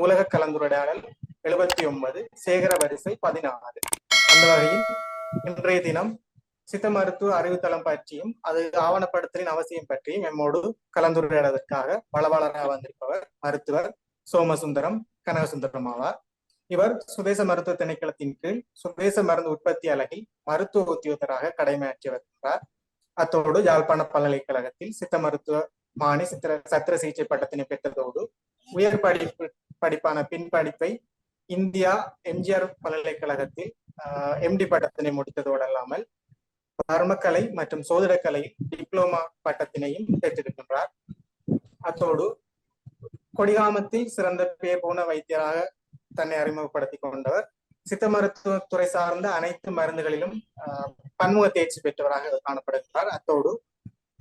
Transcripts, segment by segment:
நூலக கலந்துரையாடல் 79 சேகர வரிசை 16. அந்த வகையில் இன்றைய தினம் சித்த மருத்துவ அறிவுத்தளம் பற்றியும் அது ஆவணப்படுத்தலின் அவசியம் பற்றியும் எம்மோடு கலந்துரையாடுவதற்காக வளவாளராக வந்திருப்பவர் மருத்துவர் சோமசுந்தரம் கனகசுந்தரம் ஆவார். இவர் சுதேச மருத்துவ திணைக்களத்தின் கீழ் சுதேச மருந்து உற்பத்தி அலகில் மருத்துவ உத்தியோகத்தராக கடமையாற்றி வருகின்றார். அத்தோடு யாழ்ப்பாண பல்கலைக்கழகத்தில் சித்த மருத்துவ மாணி சத்திர சிகிச்சை பட்டத்தினை பெற்றதோடு உயர் படிப்பான பின் படிப்பை இந்தியா எம்ஜிஆர் பல்கலைக்கழகத்தில் எம்டி பட்டத்தினை முடித்ததோடு அல்லாமல் மர்மக்கலை மற்றும் சோதிடக்கலை டிப்ளோமா பட்டத்தினையும் பெற்றிருக்கின்றார். அத்தோடு கொடிகாமத்தில் சிறந்த பேர் போன வைத்தியராக தன்னை அறிமுகப்படுத்திக் கொண்டவர். சித்த மருத்துவத்துறை சார்ந்த அனைத்து மருந்துகளிலும் பன்முக தேர்ச்சி பெற்றவராக காணப்படுகிறார். அத்தோடு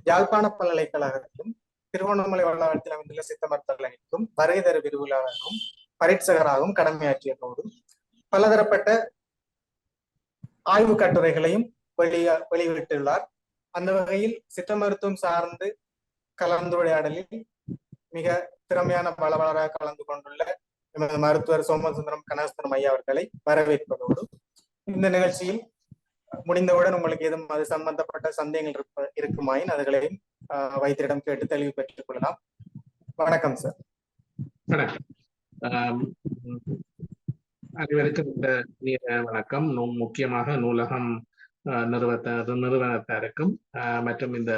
யாழ்ப்பாண பல்கலைக்கழகத்திலும் திருவண்ணாமலை வளாகத்தில் அமைந்துள்ள சித்த மருத்துவர்களுக்கும் வருகை தர விரிவுரையாளராகவும் பரீட்சகராகவும் கடமையாற்றியதோடு பலதரப்பட்ட ஆய்வு கட்டுரைகளையும் வெளியிட்டுள்ளார். அந்த வகையில் சித்த மருத்துவம் சார்ந்து கலந்துரையாடலில் மிக திறமையான வளவளராக கலந்து கொண்டுள்ள எமது மருத்துவர் சோமசுந்தரம் கனகசுந்தரம் ஐயா அவர்களை வரவேற்பதோடு இந்த நிகழ்ச்சியில் முடிந்தவுடன் உங்களுக்கு ஏதும் அது சம்பந்தப்பட்ட சந்தேகங்கள் இருக்குமாயின் அதுகளையும் வைத்தியரிடம் கேட்டு தெளிவு பெற்றுக் கொள்ளலாம். வணக்கம் சார். அனைவருக்கும் இந்த வணக்கம். முக்கியமாக நூலகம் நிறுவனத்தாருக்கும் மற்றும் இந்த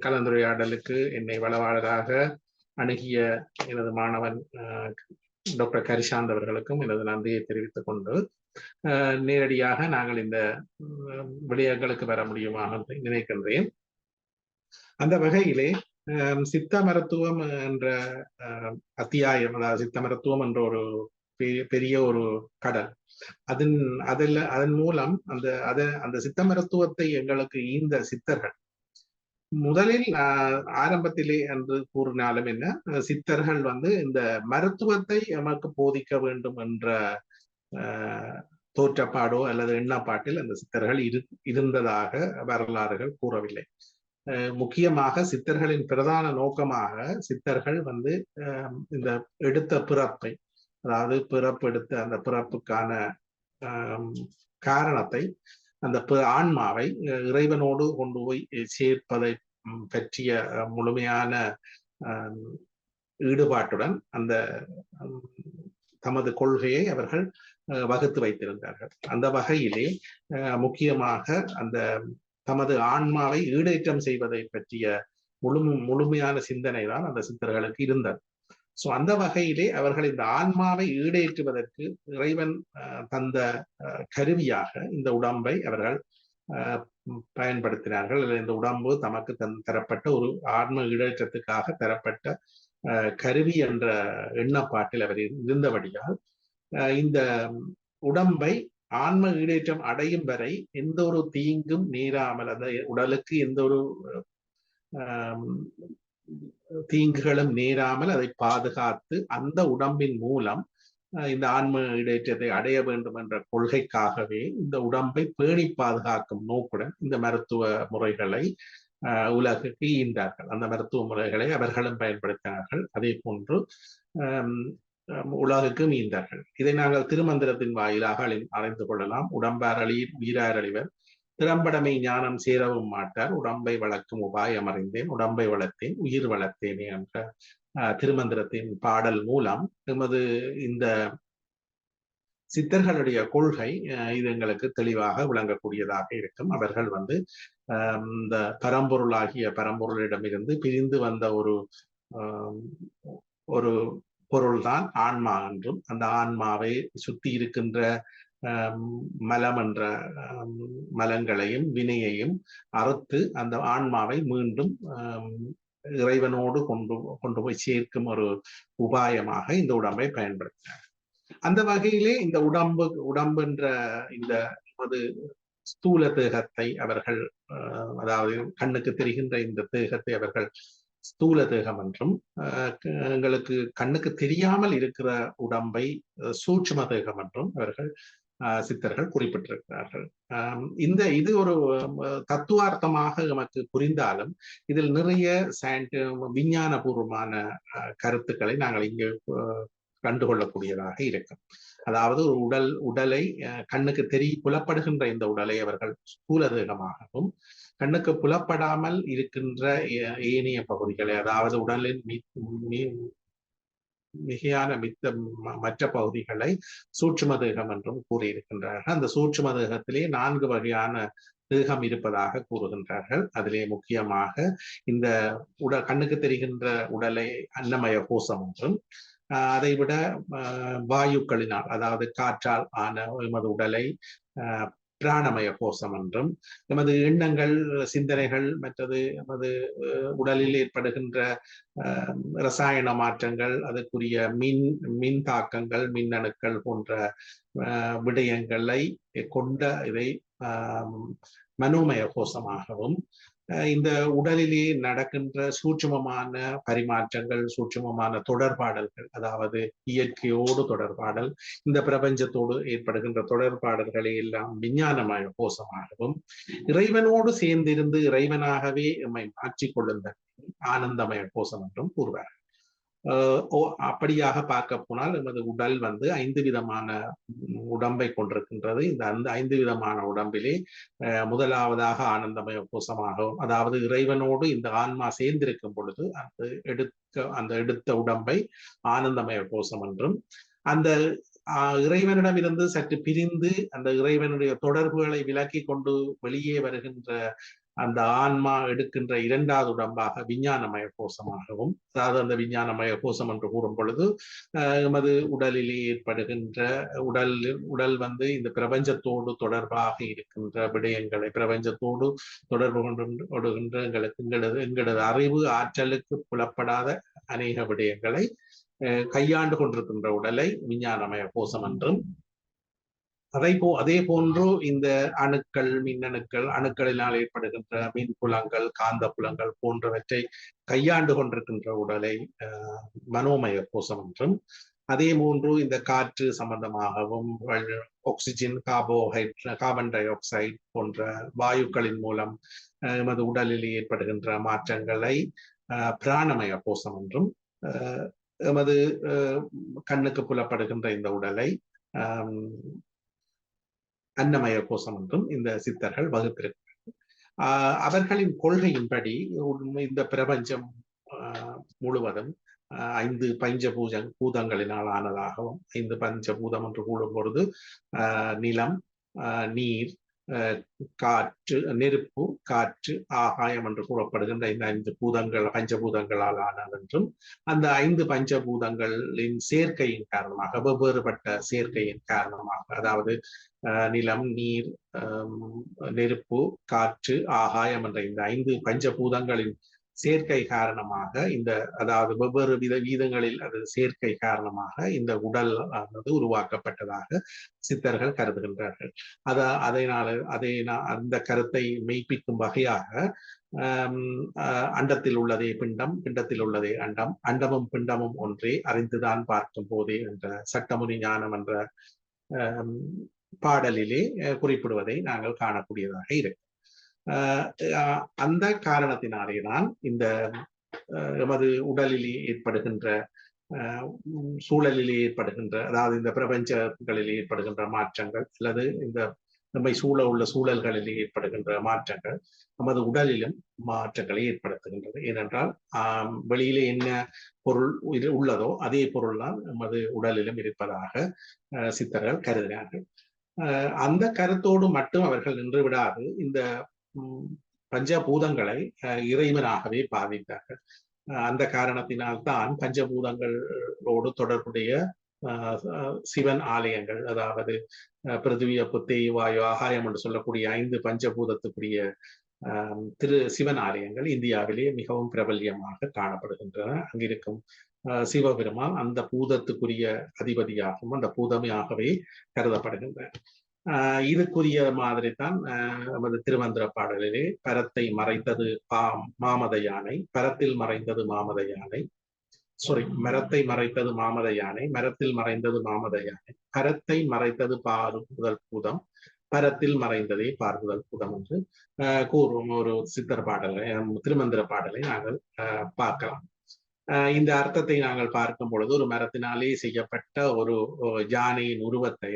கலந்துரையாடலுக்கு என்னை வளவாளராக அணுகிய எனது மாணவன் டாக்டர் கரிசாந்த் அவர்களுக்கும் எனது நன்றியை தெரிவித்துக் கொண்டு நேரடியாக நாங்கள் இந்த விடயங்களுக்கு வர முடியுமாக நினைக்கின்றேன். அந்த வகையிலே சித்த மருத்துவம் என்ற அத்தியாயம், அதாவது சித்த மருத்துவம் என்ற ஒரு பெரிய ஒரு கடல், அதன் மூலம் அந்த சித்த மருத்துவத்தை எங்களுக்கு ஈந்த சித்தர்கள் முதலில் ஆரம்பத்திலே என்று கூறினாலும் என்ன, சித்தர்கள் இந்த மருத்துவத்தை எமக்கு போதிக்க வேண்டும் என்ற தோற்றப்பாடோ அல்லது எண்ணப்பாட்டில் அந்த சித்தர்கள் இருந்ததாக வரலாறுகள் கூறவில்லை. முக்கியமாக சித்தர்களின் பிரதான நோக்கமாக சித்தர்கள் இந்த எடுத்த பிறப்பை, அதாவது பிறப்பெடுத்த அந்த பிறப்புக்கான காரணத்தை, அந்த ஆன்மாவை இறைவனோடு கொண்டு போய் சேர்ப்பதை பற்றிய முழுமையான ஈடுபாட்டுடன் அந்த தமது கொள்கையை அவர்கள் வகுத்து வைத்திருந்தார்கள். அந்த வகையிலே முக்கியமாக அந்த தமது ஆன்மாவை ஈடேற்றம் செய்வதை பற்றிய முழுமையான சிந்தனை தான் அந்த சித்தர்களுக்கு இருந்தது. அந்த வகையிலே அவர்கள் இந்த ஆன்மாவை ஈடேற்றுவதற்கு இறைவன் தந்த கருவியாக இந்த உடம்பை அவர்கள் பயன்படுத்தினார்கள். இந்த உடம்பு தமக்கு தரப்பட்ட ஒரு ஆன்ம ஈடேற்றத்துக்காக தரப்பட்ட கருவி என்ற எண்ணப்பாட்டில் அவர் இருந்தபடியால் இந்த உடம்பை ஆன்ம ஈடேற்றம் அடையும் வரை எந்த ஒரு தீங்கும் நேராமல், அந்த உடலுக்கு எந்த ஒரு தீங்குகளும் நேராமல் அதை பாதுகாத்து அந்த உடம்பின் மூலம் இந்த ஆன்ம ஈடேற்றத்தை அடைய வேண்டும் என்ற கொள்கைக்காகவே இந்த உடம்பை பேணி பாதுகாக்கும் நோக்குடன் இந்த மருத்துவ முறைகளை உலகுக்கு ஈந்தார்கள். அந்த மருத்துவ முறைகளை அவர்களும் பயன்படுத்தினார்கள். அதே போன்று உலகுக்கும் ஈந்தார்கள். இதை நாங்கள் திருமந்திரத்தின் வாயிலாக அறிந்து கொள்ளலாம். உடம்பார் அழியீர் உயிரார் அழிவர், திறம்படமை ஞானம் சேரவும் மாட்டார், உடம்பை வளர்க்கும் உபாயம் அறிந்தேன், உடம்பை வளர்த்தேன் உயிர் வளர்த்தேனே என்ற திருமந்திரத்தின் பாடல் மூலம் எமது இந்த சித்தர்களுடைய கொள்கை இது எங்களுக்கு தெளிவாக விளங்கக்கூடியதாக இருக்கும். அவர்கள் இந்த பரம்பொருளாகிய பரம்பொருளிடமிருந்து பிரிந்து வந்த ஒரு பொருள்தான் ஆன்மா என்றும், அந்த ஆன்மாவை சுற்றி இருக்கின்ற மலம் என்ற மலங்களையும் வினையையும் அறுத்து அந்த ஆன்மாவை மீண்டும் இறைவனோடு கொண்டு போய் சேர்க்கும் ஒரு உபாயமாக இந்த உடம்பை பயன்படுத்தினார். அந்த வகையிலே இந்த உடம்பு என்ற இந்த ஸ்தூல தேகத்தை அவர்கள், அதாவது கண்ணுக்கு தெரிகின்ற இந்த தேகத்தை அவர்கள் ஸ்தூல தேகம் என்றும், எங்களுக்கு கண்ணுக்கு தெரியாமல் இருக்கிற உடம்பை சூட்சும தேகம் என்றும் அவர்கள் சித்தர்கள் குறிப்பிட்டிருக்கிறார்கள். இது ஒரு தத்துவார்த்தமாக நமக்கு புரிந்தாலும் இதில் நிறைய விஞ்ஞான பூர்வமான கருத்துக்களை நாங்கள் இங்கு கண்டுகொள்ளக்கூடியதாக இருக்கும். அதாவது ஒரு உடலை கண்ணுக்கு புலப்படுகின்ற இந்த உடலை அவர்கள் ஸ்தூல தேகமாகவும், கண்ணுக்கு புலப்படாமல் இருக்கின்ற ஏனைய பகுதிகளை, அதாவது உடலின் மிகையான மற்ற பகுதிகளை சூட்சும தேகம் என்றும் கூறியிருக்கின்றார்கள். அந்த சூட்சும தேகத்திலே 4 வகையான தேகம் இருப்பதாக கூறுகின்றார்கள். அதிலே முக்கியமாக இந்த கண்ணுக்கு தெரிகின்ற உடலை அன்னமய கோஷம் என்றும், அதைவிட வாயுக்களினால், அதாவது காற்றால் ஆன எமது உடலை பிராணமய கோஷம் என்றும், எமது எண்ணங்கள், சிந்தனைகள், மற்றது எமது உடலில் ஏற்படுகின்ற ரசாயன மாற்றங்கள், அதற்குரிய மின் தாக்கங்கள், மின்னணுக்கள் போன்ற விடயங்களை கொண்ட இதை மனோமய கோஷமாகவும், இந்த உடலிலே நடக்கின்ற சூட்சுமமான பரிமாற்றங்கள், சூட்சுமமான தொடர்பாடல்கள், அதாவது இயற்கையோடு தொடர்பாடல், இந்த பிரபஞ்சத்தோடு ஏற்படுகின்ற தொடர்பாடல்களை எல்லாம் விஞ்ஞானமய கோஷமாகவும், இறைவனோடு சேர்ந்திருந்து இறைவனாகவே எம்மை மாற்றிக்கொள்ளுந்த ஆனந்தமய கோஷம் என்றும் கூறுவார். அப்படியாக பார்க்க போனால் எமது உடல் 5 விதமான உடம்பை கொண்டிருக்கின்றது. இந்த 5 விதமான உடம்பிலே முதலாவதாக ஆனந்தமய கோஷமாகவும், அதாவது இறைவனோடு இந்த ஆன்மா சேர்ந்திருக்கும் பொழுது அந்த எடுத்த உடம்பை ஆனந்தமய கோஷம் என்றும், அந்த இறைவனிடமிருந்து சற்று பிரிந்து அந்த இறைவனுடைய தொடர்புகளை விலக்கி கொண்டு வெளியே வருகின்ற அந்த ஆன்மா எடுக்கின்ற 2வது உடம்பாக விஞ்ஞானமய கோஷமாகவும், அதாவது அந்த விஞ்ஞானமய கோஷம் என்று கூறும் பொழுது எமது உடலிலே ஏற்படுகின்ற உடல் இந்த பிரபஞ்சத்தோடு தொடர்பாக இருக்கின்ற விடயங்களை, பிரபஞ்சத்தோடு தொடர்பு கொண்டுகின்ற எங்களது அறிவு ஆற்றலுக்கு புலப்படாத அநேக விடயங்களை கையாண்டு கொண்டிருக்கின்ற உடலை விஞ்ஞானமய கோஷம் என்றும், அதே போன்று இந்த அணுக்கள், மின்னணுக்கள், அணுக்களினால் ஏற்படுகின்ற மின்புலங்கள், காந்த புலங்கள் போன்றவற்றை கையாண்டு கொண்டிருக்கின்ற உடலை மனோமய கோஷம் என்றும், அதே போன்று இந்த காற்று சம்பந்தமாகவும், ஆக்சிஜன், கார்பன் டை ஆக்சைடு போன்ற வாயுக்களின் மூலம் எமது உடலில் ஏற்படுகின்ற மாற்றங்களை பிராணமய கோஷம் என்றும், எமது கண்ணுக்கு புலப்படுகின்ற இந்த உடலை அன்னமய கோஷம் என்றும் இந்த சித்தர்கள் வகுத்திருக்கிறார்கள். அவர்களின் கொள்கையின்படி இந்த பிரபஞ்சம் முழுவதும் 5 பூதங்களினால் ஆனதாகவும், 5 பஞ்சபூதம் என்று கூறும் பொழுது நிலம், நீர், காற்று, நெருப்பு, காற்று, ஆகாயம் என்று கூறப்படுகின்ற இந்த 5 பஞ்சபூதங்களால் ஆனது என்றும், அந்த 5 பஞ்சபூதங்களின் சேர்க்கையின் காரணமாக, வெவ்வேறுபட்ட சேர்க்கையின் காரணமாக, அதாவது நிலம், நீர், நெருப்பு, காற்று, ஆகாயம் என்ற இந்த 5 பஞ்சபூதங்களின் சேர்க்கை காரணமாக, அதாவது வெவ்வேறு வீதங்களில் அது சேர்க்கை காரணமாக இந்த உடல் உருவாக்கப்பட்டதாக சித்தர்கள் கருதுகின்றார்கள். அந்த கருத்தை மெய்ப்பிக்கும் வகையாக அண்டத்தில் உள்ளதே பிண்டம், பிண்டத்தில் உள்ளதே அண்டம், அண்டமும் பிண்டமும் ஒன்றே, அறிந்துதான் பார்க்கும் போதே என்ற சட்டமுனி ஞானம் என்ற பாடலிலே குறிப்பிடுவதை நாங்கள் காணக்கூடியதாக இருக்கு. அந்த காரணத்தினாலேதான் இந்த எமது உடலிலே ஏற்படுகின்ற சூழலிலே ஏற்படுகின்ற, அதாவது இந்த பிரபஞ்சங்களிலே ஏற்படுகின்ற மாற்றங்கள், அல்லது இந்த நம்மை சூழ உள்ள சூழல்களிலே ஏற்படுகின்ற மாற்றங்கள் நமது உடலிலும் மாற்றங்களை ஏற்படுத்துகின்றது. ஏனென்றால் வெளியிலே என்ன பொருள் உள்ளதோ அதே பொருள் தான் நமது உடலிலும் இருப்பதாக சித்தர்கள் கருதினார்கள். அந்த கருத்தோடு மட்டும் அவர்கள் நின்று விடாது இந்த பஞ்சபூதங்களை இறைவனாகவே பாவித்தார்கள். அந்த காரணத்தினால்தான் பஞ்சபூதங்களோடு தொடர்புடைய சிவன் ஆலயங்கள், அதாவது பிருத்திவி, அப்பு, தேய், வாயு, ஆகாயம் என்று சொல்லக்கூடிய 5 பஞ்சபூதத்துக்குரிய சிவன் ஆலயங்கள் இந்தியாவிலே மிகவும் பிரபல்யமாக காணப்படுகின்றன. அங்கிருக்கும் சிவபெருமான் அந்த பூதத்துக்குரிய அதிபதியாகவும் அந்த பூதமையாகவே கருதப்படுகின்றன. இதுக்குரிய மாதிரி தான் நமது திருமந்திர பாடலிலே பரத்தை மறைத்தது மாமத யானை, பரத்தில் மறைந்தது மாமத யானை, மரத்தை மறைத்தது மாமத யானை, மரத்தில் மறைந்தது மாமத யானை, பரத்தை மறைத்தது பார்முதல் பூதம், பரத்தில் மறைந்ததே பார்முதல் பூதம் என்று கூறும் ஒரு சித்தர் பாடலை, திருமந்திர பாடலை நாங்கள் பார்க்கலாம். இந்த அர்த்தத்தை நாங்கள் பார்க்கும் பொழுது ஒரு மரத்தினாலே செய்யப்பட்ட ஒரு யானையின் உருவத்தை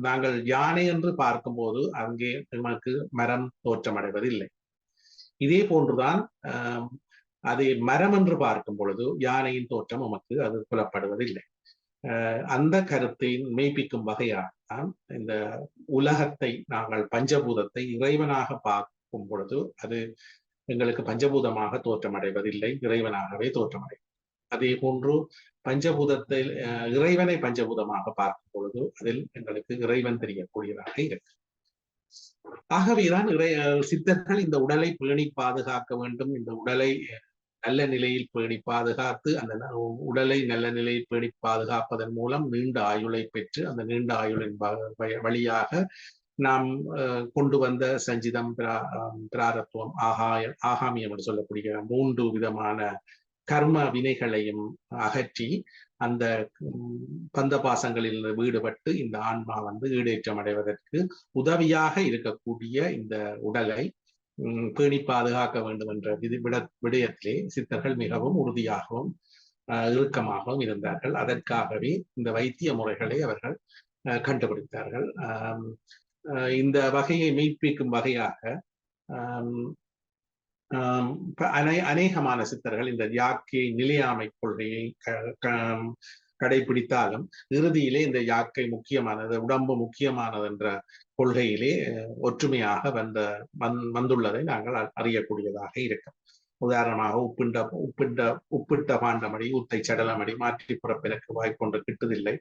நாங்கள் யானை என்று பார்க்கும்போது அங்கே நமக்கு மரம் தோற்றமடைவதில்லை. இதே போன்றுதான் அதை மரம் என்று பார்க்கும் பொழுது யானையின் தோற்றம் நமக்கு அது புலப்படுவதில்லை. அந்த கருத்தை மெய்ப்பிக்கும் வகையாகத்தான் இந்த உலகத்தை நாங்கள் பஞ்சபூதத்தை இறைவனாக பார்க்கும் பொழுது அது எங்களுக்கு பஞ்சபூதமாக தோற்றமடைவதில்லை, இறைவனாகவே தோற்றமடையும். அதே போன்று பஞ்சபூதத்தில் இறைவனை பஞ்சபூதமாக பார்க்கும் பொழுது அதில் எங்களுக்கு இறைவன் தெரியக்கூடியதாக இருக்கு. ஆகவேதான் சித்தர்கள் இந்த உடலை பேணி பாதுகாக்க வேண்டும், இந்த உடலை நல்ல நிலையில் பேணி பாதுகாத்து அந்த உடலை நல்ல நிலையில் பேணி பாதுகாப்பதன் மூலம் நீண்ட ஆயுளை பெற்று அந்த நீண்ட ஆயுளின் வழியாக நாம் கொண்டு வந்த சஞ்சிதம், பிராரத்துவம், ஆகாமியம் என்று சொல்லக்கூடிய 3 விதமான கர்ம வினைகளையும் அகற்றி அந்த பந்த பாசங்களில் விடுபட்டு இந்த ஆன்மா ஈடேற்றம் அடைவதற்கு உதவியாக இருக்கக்கூடிய இந்த உடலை பேணி பாதுகாக்க வேண்டும் என்ற விடயத்திலே சித்தர்கள் மிகவும் உறுதியாகவும் இறுக்கமாகவும் இருந்தார்கள். அதற்காகவே இந்த வைத்திய முறைகளை அவர்கள் கண்டுபிடித்தார்கள். இந்த வகையை மெய்ப்பிக்கும் வகையாக அநேகமான சித்தர்கள் இந்த யாக்கை நிலையாமை கொள்கையை கடைபிடித்தாலும் இறுதியிலே இந்த யாக்கை முக்கியமானது, உடம்பு முக்கியமானது என்ற கொள்கையிலே ஒற்றுமையாக வந்துள்ளதை நாங்கள் அறியக்கூடியதாக இருக்கும். உதாரணமாக உப்பிட்ட பாண்டமடி உத்தை சடலமடி மாற்றி பிறப்பினக்கு வாய்ப்பொன்று கிட்டுதில்லை,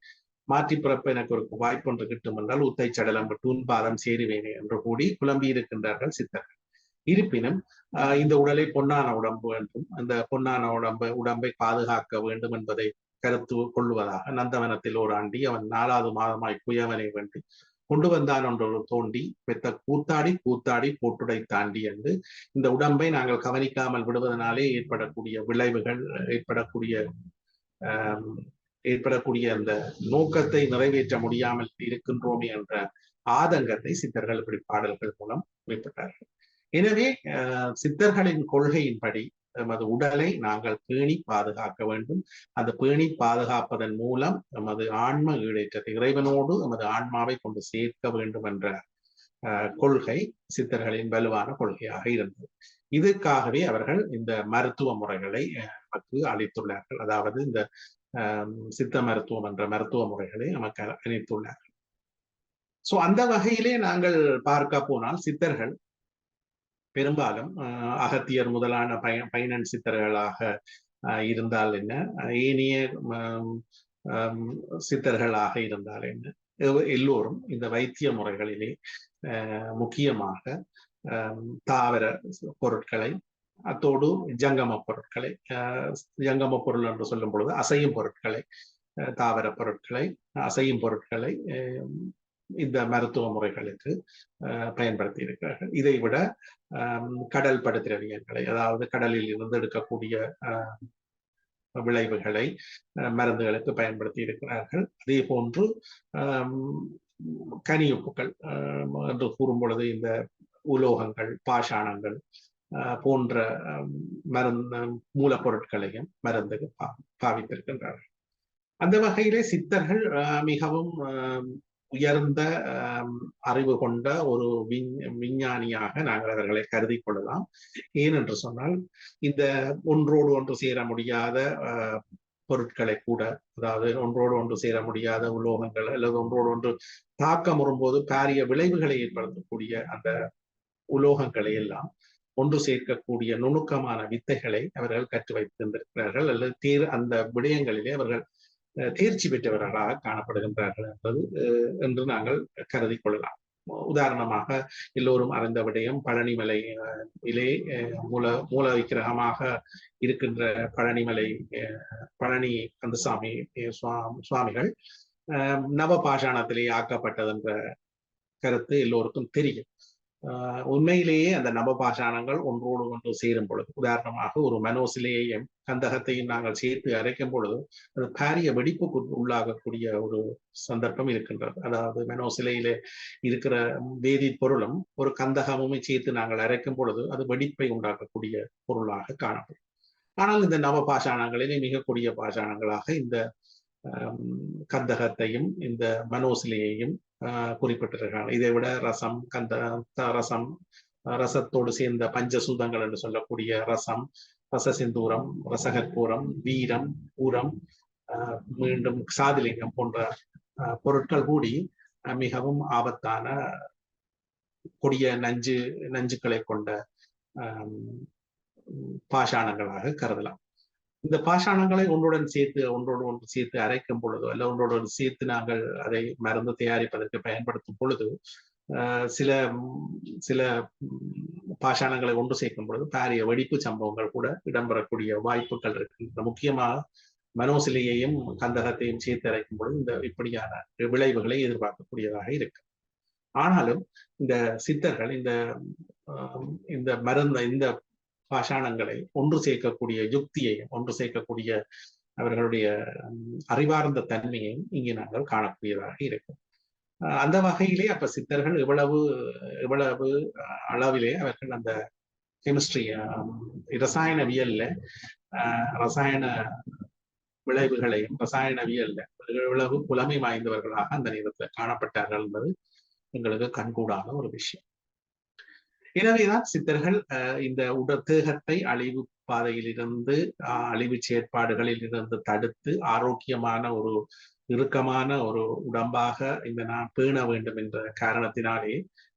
மாற்றி பிறப்பினக்கு ஒரு வாய்ப்பொன்று கிட்டும் என்றால் உத்தை சடலம் விட்டு உன்பாதம் சேருவேனே என்று கூடி புலம்பி இருக்கின்றார்கள் சித்தர்கள். இருப்பினும் இந்த உடலை பொன்னான உடம்பு என்றும் அந்த பொன்னான உடம்பை பாதுகாக்க வேண்டும் என்பதை கருத்து கொள்வதாக நந்தவனத்தில் ஒரு ஆண்டி அவன் 4வது மாதமாய் குயவனை வேண்டி கொண்டு வந்தான் ஒன்று தோண்டி பெத்த கூத்தாடி போட்டுடை தாண்டி என்று இந்த உடம்பை நாங்கள் கவனிக்காமல் விடுவதனாலே ஏற்படக்கூடிய விளைவுகள், ஏற்படக்கூடிய அந்த நோக்கத்தை நிறைவேற்ற முடியாமல் இருக்கின்றோமே என்ற ஆதங்கத்தை சித்தர்கள் இப்படி பாடல்கள் மூலம் குறிப்பிட்டார்கள். எனவே சித்தர்களின் கொள்கையின்படி நமது உடலை நாங்கள் பேணி பாதுகாக்க வேண்டும். அந்த பேணி பாதுகாப்பதன் மூலம் நமது ஆன்ம ஈடேற்றத்தை இறைவனோடு நமது ஆன்மாவை கொண்டு சேர்க்க வேண்டும் என்ற கொள்கை சித்தர்களின் வலுவான கொள்கையாக இருந்தது. இதற்காகவே அவர்கள் இந்த மருத்துவ முறைகளை நமக்கு அளித்துள்ளார்கள். அதாவது இந்த சித்த மருத்துவம் என்ற மருத்துவ முறைகளை நமக்கு அளித்துள்ளார்கள். சோ அந்த வகையிலே நாங்கள் பார்க்க போனால் சித்தர்கள் பெரும்பாலும் அகத்தியர் முதலான பைனன் சித்தர்களாக இருந்தால் என்ன, ஏனைய சித்தர்களாக இருந்தால் என்ன, எல்லோரும் இந்த வைத்திய முறைகளிலே முக்கியமாக தாவர பொருட்களை அத்தோடு ஜங்கம பொருட்களை, ஜங்கம பொருள் என்று சொல்லும் பொழுது அசையும் பொருட்களை, தாவர பொருட்களை, அசையும் பொருட்களை இந்த மருத்துவ முறைகளுக்கு பயன்படுத்தி இருக்கிறார்கள். இதை விட கடல் படுதிரவியங்களை, அதாவது கடலில் இருந்து எடுக்கக்கூடிய விளைவுகளை மருந்துகளுக்கு பயன்படுத்தி இருக்கிறார்கள். அதே போன்று கனியுப்புக்கள் என்று கூறும் பொழுது இந்த உலோகங்கள், பாஷாணங்கள் போன்ற மூலப்பொருட்களையும் மருந்துக்கு பாவித்திருக்கின்றார்கள். அந்த வகையிலே சித்தர்கள் மிகவும் உயர்ந்த அறிவு கொண்ட ஒரு விஞ்ஞானியாக நாங்கள் அவர்களை கருதி கொள்ளலாம். ஏனென்று சொன்னால் இந்த ஒன்றோடு ஒன்று சேர முடியாத பொருட்களை கூட, அதாவது ஒன்றோடு ஒன்று சேர முடியாத உலோகங்கள் அல்லது ஒன்றோடு ஒன்று தாக்கம் வரும்போது பாரிய விளைவுகளை ஏற்படுத்தக்கூடிய அந்த உலோகங்களை எல்லாம் ஒன்று சேர்க்கக்கூடிய நுணுக்கமான வித்தைகளை அவர்கள் கற்று வைத்திருந்திருக்கிறார்கள். அல்லது அந்த விடயங்களிலே அவர்கள் தேர்ச்சி பெற்றவர்களாக காணப்படுகின்றார்கள் என்று நாங்கள் கருதி கொள்ளலாம். உதாரணமாக எல்லோரும் அறிந்த விடயம் பழனிமலையிலே மூல விக்கிரகமாக இருக்கின்ற பழனி கந்தசாமி சுவாமிகள் நவபாஷாணத்திலே ஆக்கப்பட்டது என்ற கருத்து எல்லோருக்கும் தெரியும். உண்மையிலேயே அந்த நவபாஷாணங்கள் ஒன்றோடு ஒன்று சேரும் பொழுது, உதாரணமாக ஒரு மனோசிலையையும் கந்தகத்தையும் நாங்கள் சேர்த்து அரைக்கும் பொழுது அது பாரிய வெடிப்புக்கு உள்ளாகக்கூடிய ஒரு சந்தர்ப்பம் இருக்கின்றது. அதாவது மனோசிலையில இருக்கிற வேதி பொருளும் ஒரு கந்தகமுமே சேர்த்து நாங்கள் அரைக்கும் பொழுது அது வெடிப்பை உண்டாக்கக்கூடிய பொருளாக காணப்படும். ஆனால் இந்த நவ பாஷாணங்களிலே மிக கொடிய பாஷாணங்களாக இந்த கந்தகத்தையும் இந்த மனோசிலையையும் குறிப்பிட்டிருக்கிறாங்க. இதை விட ரசம், ரசம், ரசத்தோடு சேர்ந்த பஞ்சசூதங்கள் என்று சொல்லக்கூடிய ரசம், ரசசிந்தூரம், ரசகற்பூரம், வீரம், பூரம், மீண்டும் சாதிலிங்கம் போன்ற பொருட்கள் கூடி மிகவும் ஆபத்தான கொடிய நஞ்சுக்களை கொண்ட பாஷாணங்களாக கருதலாம். இந்த பாஷாணங்களை ஒன்றுடன் சேர்த்து அரைக்கும் பொழுதோ அல்ல ஒன்றோடு சேர்த்து நாங்கள் அதை மருந்து தயாரிப்பதற்கு பயன்படுத்தும் பொழுது சில பாஷாணங்களை ஒன்று சேர்க்கும் பொழுது பாரிய வெடிப்பு சம்பவங்கள் கூட இடம்பெறக்கூடிய வாய்ப்புகள் இருக்கு. முக்கியமாக மனோசிலையையும் கந்தகத்தையும் சேர்த்து அரைக்கும் பொழுது இந்த இப்படியான விளைவுகளை எதிர்பார்க்கக்கூடியதாக இருக்கு. ஆனாலும் இந்த சித்தர்கள் இந்த மருந்து இந்த பாஷாணங்களை ஒன்று சேர்க்கக்கூடிய யுக்தியையும் ஒன்று சேர்க்கக்கூடிய அவர்களுடைய அறிவார்ந்த தன்மையையும் இங்கே நாங்கள் காணக்கூடியதாக இருக்கும். அந்த வகையிலே அப்ப சித்தர்கள் இவ்வளவு அளவிலே அவர்கள் அந்த கெமிஸ்ட்ரி ரசாயனவியல்ல ரசாயன விளைவுகளையும் ரசாயனவியல்ல இவ்வளவு புலமை வாய்ந்தவர்களாக அந்த நேரத்தில் காணப்பட்டார்கள் என்பது எங்களுக்கு கண்கூடான ஒரு விஷயம். எனவேதான் சித்தர்கள் இந்த தேகத்தை அழிவு பாதையிலிருந்து அழிவு செயற்பாடுகளில் இருந்து தடுத்து ஆரோக்கியமான ஒரு இறுக்கமான ஒரு உடம்பாக இந்த நான் பேண வேண்டும் என்ற காரணத்தினாலே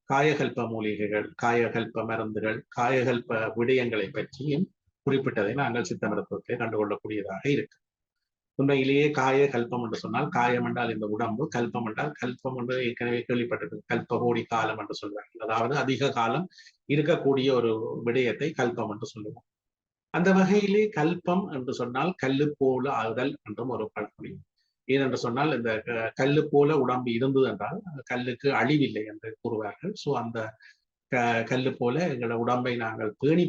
காயகல்ப மூலிகைகள், காயகல்ப மருந்துகள், காயகல்ப விடயங்களை பற்றியும் குறிப்பிட்டதை நாங்கள் சித்த மருத்துவத்தை கண்டுகொள்ளக்கூடியதாக இருக்கு. உண்மையிலேயே காய கல்பம் என்று சொன்னால் காயம் என்றால் இந்த உடம்பு, கல்பம் என்றால் கல்பம் என்று ஏற்கனவே கேள்விப்பட்டது. கல்பகோடி காலம் என்று சொல்வார்கள். அதாவது அதிக காலம் இருக்கக்கூடிய ஒரு விடயத்தை கல்பம் என்று சொல்லுவோம். அந்த வகையிலே கல்பம் என்று சொன்னால் கல்லு போல ஆகுதல் என்றும் ஒரு பழமொழி. ஏனென்று சொன்னால் இந்த கல்லு போல உடம்பு இருந்தது என்றால் கல்லுக்கு அழிவில்லை என்று கூறுவார்கள். ஸோ அந்த கல்லு போல எங்களோட உடம்பை நாங்கள் பேணி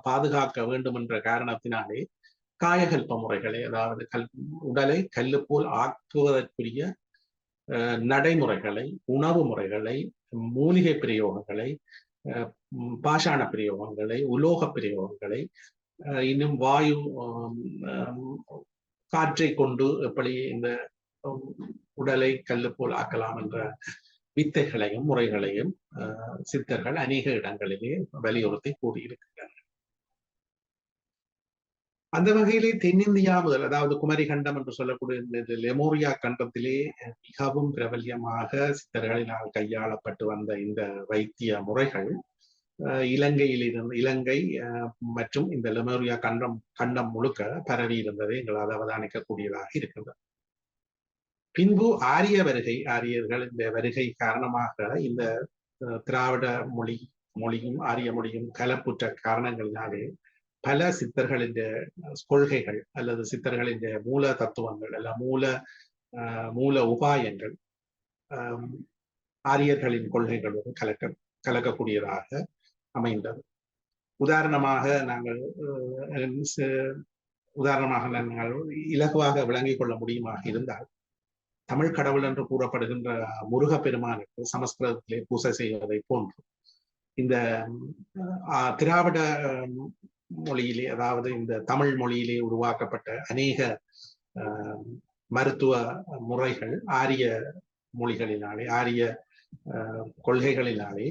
பாதுகாக்க வேண்டும் என்ற காரணத்தினாலே காயகல்ப முறைகளை, அதாவது உடலை கல்லு போல் ஆக்குவதற்குரிய நடைமுறைகளை, உணவு முறைகளை, மூலிகை பிரயோகங்களை, பாஷாண பிரயோகங்களை, உலோக பிரயோகங்களை, இன்னும் வாயு காற்றை கொண்டு எப்படி இந்த உடலை கல்லு போல் ஆக்கலாம் என்ற வித்தைகளையும் முறைகளையும் சித்தர்கள் அநேக இடங்களிலே வலியுறுத்தி கூறியிருக்கிறார்கள். அந்த வகையிலே தென்னிந்தியா முதல், அதாவது குமரி கண்டம் என்று சொல்லக்கூடிய லெமோரியா கண்டத்திலே மிகவும் பிரபல்யமாக சித்தர்களினால் கையாளப்பட்டு வந்த இந்த வைத்திய முறைகள் இலங்கை மற்றும் இந்த லெமோரியா கண்டம் முழுக்க பரவி இருந்ததை எங்களால் அவதானிக்கக்கூடியதாக இருக்கின்றது. பின்பு ஆரியர்கள் இந்த வருகை காரணமாக இந்த திராவிட மொழியும் ஆரிய மொழியும் கலப்புற்ற காரணங்களினாலே பல சித்தர்களின் கொள்கைகள் அல்லது சித்தர்களின் மூல தத்துவங்கள் அல்ல மூல உபாயங்கள் ஆரியர்களின் கொள்கைகளோடு கலக்கக்கூடியதாக அமைந்தது. உதாரணமாக நாங்கள் இலகுவாக விளங்கிக் கொள்ள முடியுமாக இருந்தால், தமிழ் கடவுள் என்று கூறப்படுகின்ற முருகப்பெருமானுக்கு சமஸ்கிருதத்திலே பூசை செய்வதை போன்று இந்த திராவிட மொழியிலே, அதாவது இந்த தமிழ் மொழியிலே உருவாக்கப்பட்ட அநேக மருத்துவ முறைகள் ஆரிய மொழிகளினாலே, ஆரிய கொள்கைகளினாலே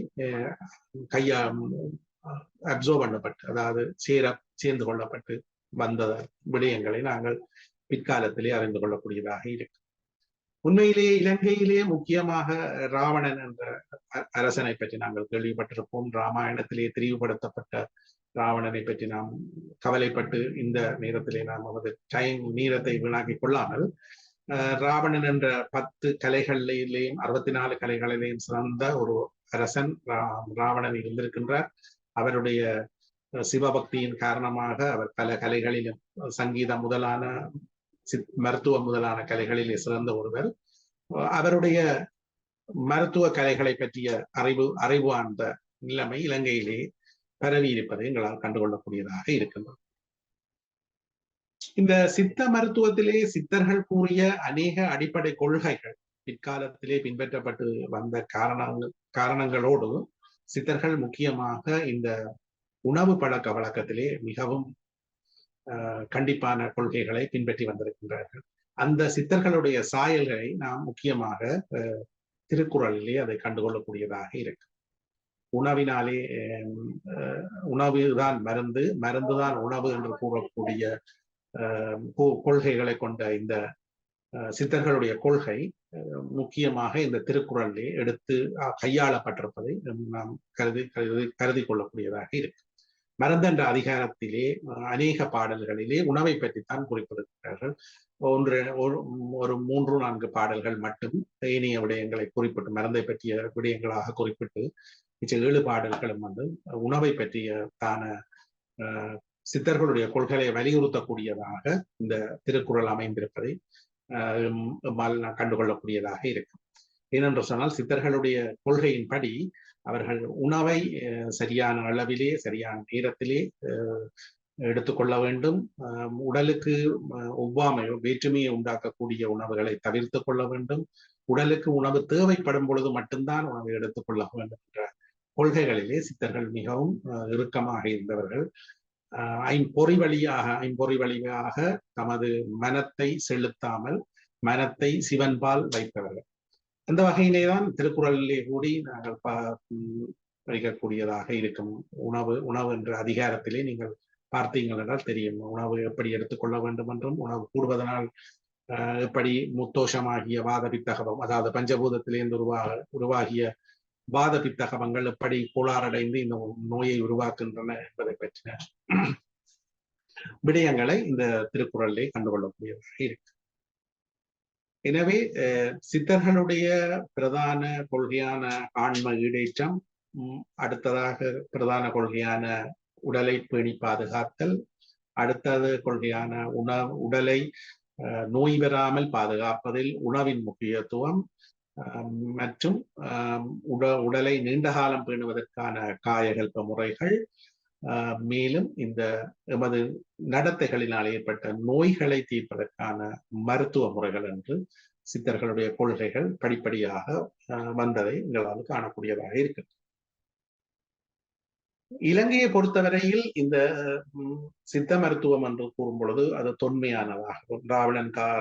அப்சர்வ் பண்ணப்பட்டு, அதாவது சேர்ந்து கொள்ளப்பட்டு வந்த விடயங்களை நாங்கள் பிற்காலத்திலே அறிந்து கொள்ளக்கூடியதாக இருக்கு. உண்மையிலேயே இலங்கையிலே முக்கியமாக ராவணன் என்ற அரசனை பற்றி நாங்கள் கேள்விப்பட்டிருப்போம். ராமாயணத்திலே தெரிவுபடுத்தப்பட்ட ராவணனை பற்றி நாம் கவலைப்பட்டு இந்த நேரத்திலே நாம் நமது நீரத்தை வீணாக்கிக் கொள்ளாமல், ராவணன் என்ற 10 கலைகளிலேயும் 64 கலைகளிலேயும் சிறந்த ஒரு அரசன் ராவணன் இருந்திருக்கின்றார். அவருடைய சிவபக்தியின் காரணமாக அவர் பல கலைகளிலும், சங்கீதம் முதலான மருத்துவம் முதலான கலைகளிலே சிறந்த ஒருவர். அவருடைய மருத்துவ கலைகளை பற்றிய அறிவு ஆழ்ந்த நிலைமை இலங்கையிலே பரவி இருப்பதை எங்களால் கண்டுகொள்ளக்கூடியதாக இருக்கின்றது. இந்த சித்த மருத்துவத்திலே சித்தர்கள் கூறிய அநேக அடிப்படை கொள்கைகள் பிற்காலத்திலே பின்பற்றப்பட்டு வந்த காரணங்களோடு சித்தர்கள் முக்கியமாக இந்த உணவு பழக்க வழக்கத்திலே மிகவும் கண்டிப்பான கொள்கைகளை பின்பற்றி வந்திருக்கின்றார்கள். அந்த சித்தர்களுடைய சாயல்களை நாம் முக்கியமாக திருக்குறளிலே அதை கண்டுகொள்ளக்கூடியதாக இருக்கு. உணவினாலே உணவுதான் மருந்து, மருந்துதான் உணவு என்று கூறக்கூடிய கொள்கைகளை கொண்ட இந்த சித்தர்களுடைய கொள்கை முக்கியமாக இந்த திருக்குறளிலே எடுத்து கையாளப்பட்டிருப்பதை நாம் கருதி கொள்ளக்கூடியதாக இருக்கு. மருந்தென்ற அதிகாரத்திலே அநேக பாடல்களிலே உணவை பற்றித்தான் குறிப்பிடுகிறார்கள். ஒரு 3-4 பாடல்கள் மட்டும் ஏனைய விடயங்களை குறிப்பிட்டு, மருந்தை பற்றிய விடயங்களாக குறிப்பிட்டு 7 பாடல்களும் உணவை பற்றிய தான சித்தர்களுடைய கொள்கையை வலியுறுத்தக்கூடியதாக இந்த திருக்குறள் அமைந்திருப்பதை கண்டுகொள்ளக்கூடியதாக இருக்கும். ஏனென்று சொன்னால் சித்தர்களுடைய கொள்கையின்படி அவர்கள் உணவை சரியான அளவிலே சரியான நேரத்திலே எடுத்துக்கொள்ள வேண்டும். உடலுக்கு ஒவ்வாமையோ வேற்றுமையை உண்டாக்கக்கூடிய உணவுகளை தவிர்த்து கொள்ள வேண்டும். உடலுக்கு உணவு தேவைப்படும் பொழுது மட்டும்தான் உணவை எடுத்துக்கொள்ள வேண்டும் என்ற கொள்கைகளிலே சித்தர்கள் மிகவும் இறுக்கமாக இருந்தவர்கள். ஐம்பொறி வழியாக தமது மனத்தை செலுத்தாமல் மனத்தை சிவன்பால் வைத்தவர்கள். அந்த வகையிலேதான் திருக்குறளிலே கூடி நாங்கள் வைக்கக்கூடியதாக இருக்கும். உணவு என்ற அதிகாரத்திலே நீங்கள் பார்த்தீங்கள் என்றால் தெரியும் உணவு எப்படி எடுத்துக்கொள்ள வேண்டும் என்றும், உணவு கூடுவதனால் எப்படி முத்தோஷமாகிய வாத பித்தகவம், அதாவது பஞ்சபூதத்திலிருந்து உருவாகிய வாத பித்தகவங்கள் எப்படி கோளாறடைந்து இந்த நோயை உருவாக்குகின்றன என்பதை பற்றின விடயங்களை இந்த திருக்குறளிலே கண்டுகொள்ளக்கூடியதாக இருக்கு. எனவே சித்தர்களுடைய பிரதான கொள்கையான ஆன்ம ஈடேற்றம், அடுத்ததாக பிரதான கொள்கையான உடலை பேணி பாதுகாத்தல், அடுத்தது கொள்கையான உடலை நோய் பெறாமல் பாதுகாப்பதில் உணவின் முக்கியத்துவம், மற்றும் உடலை நீண்ட காலம் பேணுவதற்கான காயகல்ப முறைகள், மேலும் இந்த எமது நடத்தைகளினால் ஏற்பட்ட நோய்களை தீர்ப்பதற்கான மருத்துவ முறைகள் என்று சித்தர்களுடைய கொள்கைகள் படிப்படியாக வந்ததை எங்களால் காணக்கூடியதாக இருக்கு. இலங்கையை பொறுத்தவரையில் இந்த சித்த மருத்துவம் என்று கூறும் பொழுது அது தொன்மையானதாகும்.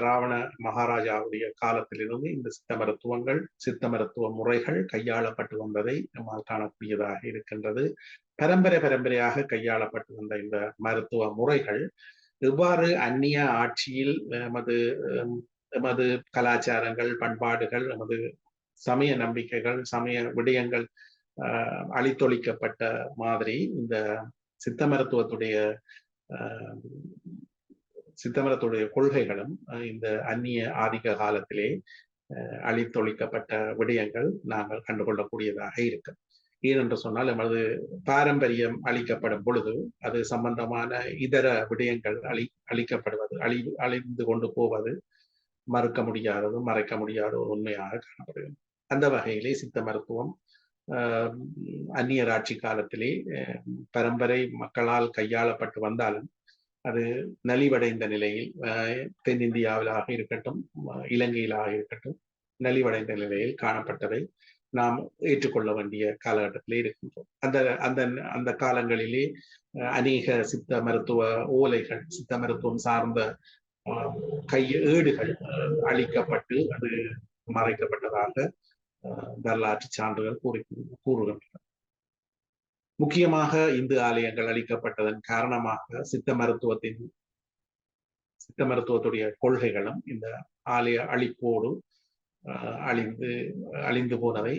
ராவண மகாராஜாவுடைய காலத்திலிருந்து இந்த சித்த மருத்துவ முறைகள் கையாளப்பட்டு வந்ததை நம்மால் காணக்கூடியதாக இருக்கின்றது. பரம்பரையாக கையாளப்பட்டு வந்த இந்த மருத்துவ முறைகள் எவ்வாறு அந்நிய ஆட்சியில் எமது கலாச்சாரங்கள், பண்பாடுகள், எமது சமய நம்பிக்கைகள், சமய விடயங்கள் அழித்தொழிக்கப்பட்ட மாதிரி இந்த சித்த மருத்துவத்துடைய கொள்கைகளும் இந்த அந்நிய ஆதிக்க காலத்திலே அழித்தொழிக்கப்பட்ட விடயங்கள் நாங்கள் கண்டுகொள்ளக்கூடியதாக இருக்கு. ஏனென்று சொன்னால் எமது பாரம்பரியம் அழிக்கப்படும் பொழுது அது சம்பந்தமான இதர விடயங்கள் அழிக்கப்படுவது, அழிந்து கொண்டு போவது மறுக்க முடியாதது, மறைக்க முடியாத ஒரு உண்மையாக காணப்படுகிறது. அந்த வகையிலே சித்த மருத்துவம் அந்நியர் ஆட்சி காலத்திலே பரம்பரை மக்களால் கையாளப்பட்டு வந்தாலும் அது நலிவடைந்த நிலையில், தென்னிந்தியாவிலாக இருக்கட்டும், இலங்கையிலாக இருக்கட்டும், நலிவடைந்த நிலையில் காணப்பட்டதை நாம் ஏற்றுக்கொள்ள வேண்டிய காலகட்டத்திலே இருக்கின்றோம். அந்த காலங்களிலே அநேக சித்த மருத்துவ ஓலைகள், சித்த மருத்துவம் சார்ந்த ஏடுகள் அழிக்கப்பட்டு அது மறைக்கப்பட்டதாக வரலாற்று சான்றுகள் கூறுகின்றன. முக்கியமாக இந்து ஆலயங்கள் அழிக்கப்பட்டதன் காரணமாக சித்த மருத்துவத்துடைய கொள்கைகளும் இந்த ஆலய அழிப்போடு அழிந்து போனதை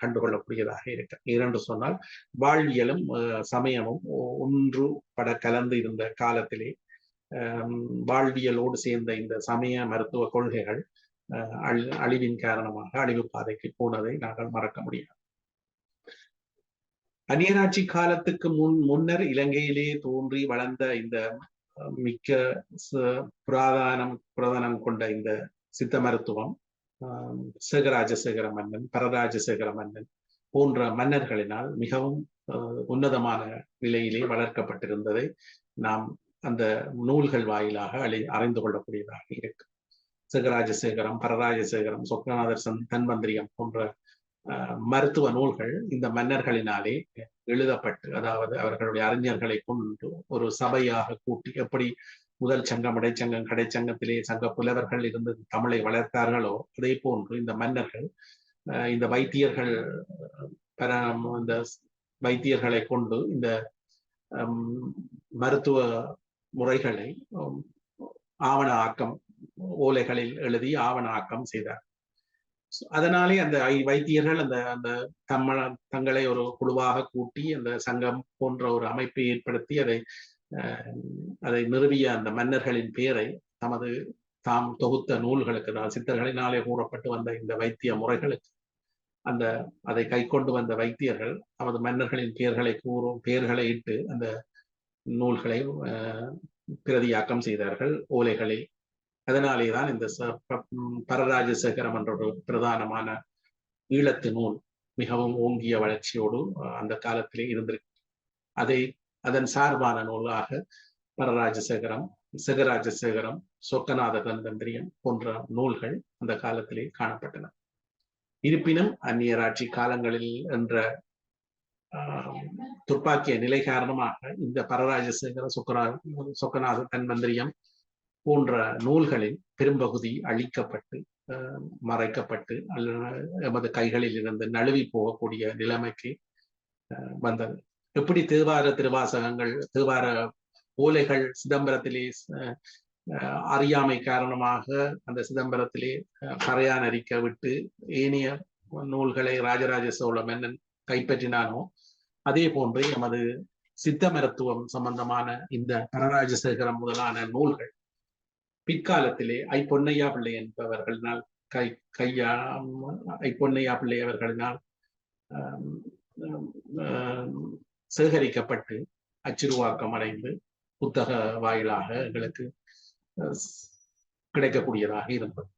கண்டுகொள்ளக்கூடியதாக இருக்கு. ஏனென்று சொன்னால் வாழ்வியலும் சமயமும் ஒன்று பட கலந்து இருந்த காலத்திலே வாழ்வியலோடு சேர்ந்த இந்த சமய மருத்துவ கொள்கைகள் அழிவின் காரணமாக அழிவு பாதைக்கு போனதை நாங்கள் மறக்க முடியாது. அந்நியராட்சி காலத்துக்கு முன்னர் இலங்கையிலே தோன்றி வளர்ந்த இந்த மிக்க புராதனம் கொண்ட இந்த சித்த மருத்துவம் சேகராஜசேகர மன்னன், பரராஜசேகர மன்னன் போன்ற மன்னர்களினால் மிகவும் உன்னதமான நிலையிலே வளர்க்கப்பட்டிருந்ததை நாம் அந்த நூல்கள் வாயிலாக அறிந்து கொள்ளக்கூடியதாக இருக்கு. சேகராஜசேகரம், பரராஜசேகரம், சொக்கநாதர் தன்வந்திரியம் போன்ற மருத்துவ நூல்கள் இந்த மன்னர்களினாலே எழுதப்பட்டு, அதாவது அவர்களுடைய அறிஞர்களை கொண்டு ஒரு சபையாக கூட்டி, எப்படி முதல் சங்கம், இடைச்சங்கம், கடைச்சங்கத்திலே சங்க புலவர்கள் இருந்து தமிழை வளர்த்தார்களோ அதே போன்று இந்த மன்னர்கள் இந்த வைத்தியர்கள் இந்த வைத்தியர்களை கொண்டு இந்த மருத்துவ முறைகளை ஆவண ஆக்கம், ஓலைகளில் எழுதி ஆவண ஆக்கம் செய்தார். அதனாலே அந்த வைத்தியர்கள் அந்த அந்த தங்களை ஒரு குழுவாக கூட்டி அந்த சங்கம் போன்ற ஒரு அமைப்பை ஏற்படுத்தி அதை நிறுவிய அந்த மன்னர்களின் பெயரை தாம் தொகுத்த நூல்களுக்கு, சித்தர்களினாலே கூறப்பட்டு வந்த இந்த வைத்திய முறைகளுக்கு அதை கை கொண்டு வந்த வைத்தியர்கள் தமது மன்னர்களின் பெயர்களை இட்டு அந்த நூல்களை பிரதியாக்கம் செய்தார்கள் ஓலைகளில். அதனாலேதான் இந்த பரராஜசேகரம் என்ற ஒரு பிரதானமான ஈழத்து நூல் மிகவும் ஓங்கிய வளர்ச்சியோடு அந்த காலத்திலே இருந்திருக்கு. அதன் சார்பான நூலாக பரராஜசேகரம், செகராஜசேகரம், சொக்கநாத தன்வந்திரியம் போன்ற நூல்கள் அந்த காலத்திலே காணப்பட்டன. இருப்பினும் அந்நியராட்சி காலங்களில் என்ற துர்ப்பாக்கிய நிலை காரணமாக இந்த பரராஜசேகர, சொக்கநாத தன்வந்திரியம் போன்ற நூல்களின் பெரும்பகுதி அழிக்கப்பட்டு மறைக்கப்பட்டு எமது கைகளில் இருந்து நழுவி போகக்கூடிய நிலைமைக்கு வந்தது. எப்படி தேவார திருவாசகங்கள், தேவார ஓலைகள் சிதம்பரத்திலே அறியாமை காரணமாக அந்த சிதம்பரத்திலே கரையான் அரிக்க விட்டு ஏனைய நூல்களை ராஜராஜ சோழ மன்னன் கைப்பற்றினானோ அதே போன்று எமது சித்த மருத்துவம் சம்பந்தமான இந்த பரராஜசேகரம் முதலான நூல்கள் பிற்காலத்திலே பொன்னையா பிள்ளை என்பவர்களினால் பொன்னையா பிள்ளை அவர்களினால் சேகரிக்கப்பட்டு அச்சிறுவாக்கம் அடைந்து புத்தக வாயிலாக எங்களுக்கு கிடைக்கக்கூடியதாக இருந்தது.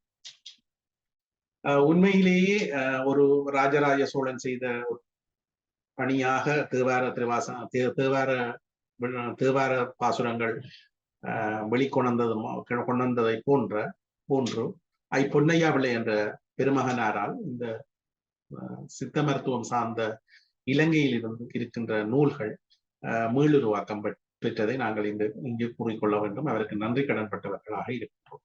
உண்மையிலேயே ஒரு ராஜராஜ சோழன் செய்த பணியாக தேவார பாசுரங்கள் வெளிக்கொணர்ந்ததை போன்று பொன்னையா பிள்ளை என்ற பெருமகனாரால் இந்த சித்த மருத்துவம் சார்ந்த இலங்கையில் இருந்து இருக்கின்ற நூல்கள் மீளுருவாக்கம் பெற்றதை நாங்கள் இங்கு கூறிக்கொள்ள வேண்டும். அவருக்கு நன்றி கடன்பட்டவர்களாக இருக்கின்றோம்.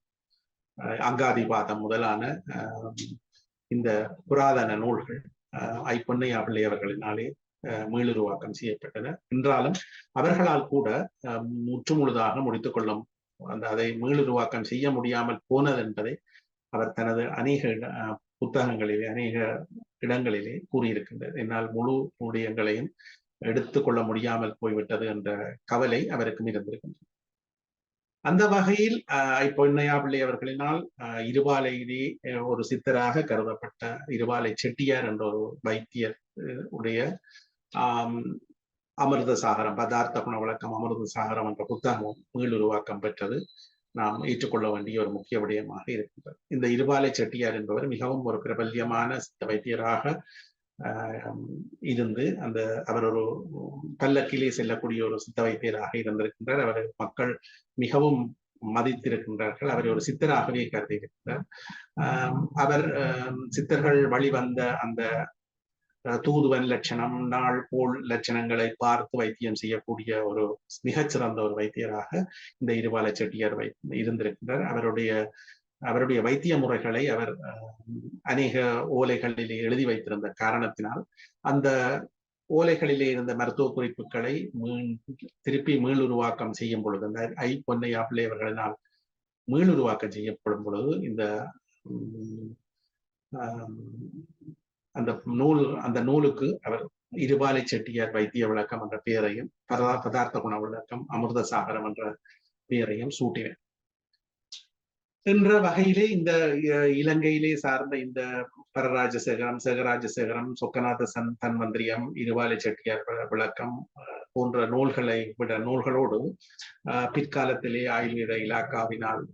அங்காதிபாதம் முதலான இந்த புராதன நூல்கள் பொன்னையா பிள்ளை அவர்களினாலே மீளுருவாக்கம் செய்யப்பட்டன என்றாலும் அவர்களால் கூட முற்றுமுழுதாக முடித்துக் அதை மீளுருவாக்கம் செய்ய முடியாமல் போனது என்பதை அவர் தனது அநேக புத்தகங்களிலே, அநேக இடங்களிலே கூறியிருக்கின்றது. என்னால் முழு முடியங்களையும் எடுத்துக்கொள்ள முடியாமல் போய்விட்டது என்ற கவலை அவருக்கும் இருந்திருக்கின்றது. அந்த வகையில் பொன்னையா பிள்ளை அவர்களினால் இருபாலையிலே ஒரு சித்தராக கருதப்பட்ட இருபாலை செட்டியார் என்ற ஒரு வைத்தியர் உடைய அமிர்த சாகரம், பதார்த்த குண விளக்கம் அமிர்த சாகரம் என்ற புத்தகமும் மீளுருவாக்கம் பெற்றது நாம் ஏற்றுக்கொள்ள வேண்டிய ஒரு முக்கிய விடயமாக இருக்கின்றது. இந்த இருபாலை செட்டியார் என்பவர் மிகவும் ஒரு பிரபல்யமான சித்த வைத்தியராக இருந்து அவர் ஒரு பல்லக்கிலே செல்லக்கூடிய ஒரு சித்த வைத்தியராக இருந்திருக்கின்றார். அவர் மக்கள் மிகவும் மதித்திருக்கின்றார்கள். அவரை ஒரு சித்தராகவே கருதியிருக்கிறார். அவர் சித்தர்கள் வழிவந்த அந்த தூதுவன் லட்சணம், நாள் போல் லட்சணங்களை பார்த்து வைத்தியம் செய்யக்கூடிய ஒரு மிகச்சிறந்த ஒரு வைத்தியராக இந்த இருபாலை செட்டியார் இருந்திருக்கின்றார். அவருடைய வைத்திய முறைகளை அவர் அநேக ஓலைகளிலே எழுதி வைத்திருந்த காரணத்தினால் அந்த ஓலைகளிலே இருந்த மருத்துவ குறிப்புகளை திருப்பி மீளுருவாக்கம் செய்யும் பொழுது, அந்த பொன்னையா பிள்ளை அவர்களினால் மீளுருவாக்கம் செய்யப்படும் பொழுது இந்த அந்த நூலுக்கு அவர் இருபாலை செட்டியார் வைத்திய விளக்கம் என்ற பெயரையும் பதார்த்த குண விளக்கம் அமிர்த சாகரம் என்ற பெயரையும் சூட்டினார். என்ற வகையிலே இந்த இலங்கையிலே சார்ந்த இந்த பரராஜசேகரம், செகராஜசேகரம், சொக்கநாத தன்வந்திரியம், இருபாலை செட்டியார் விளக்கம் போன்ற நூல்களோடு பிற்காலத்திலே ஆயுர்வேத இலாக்காவினால்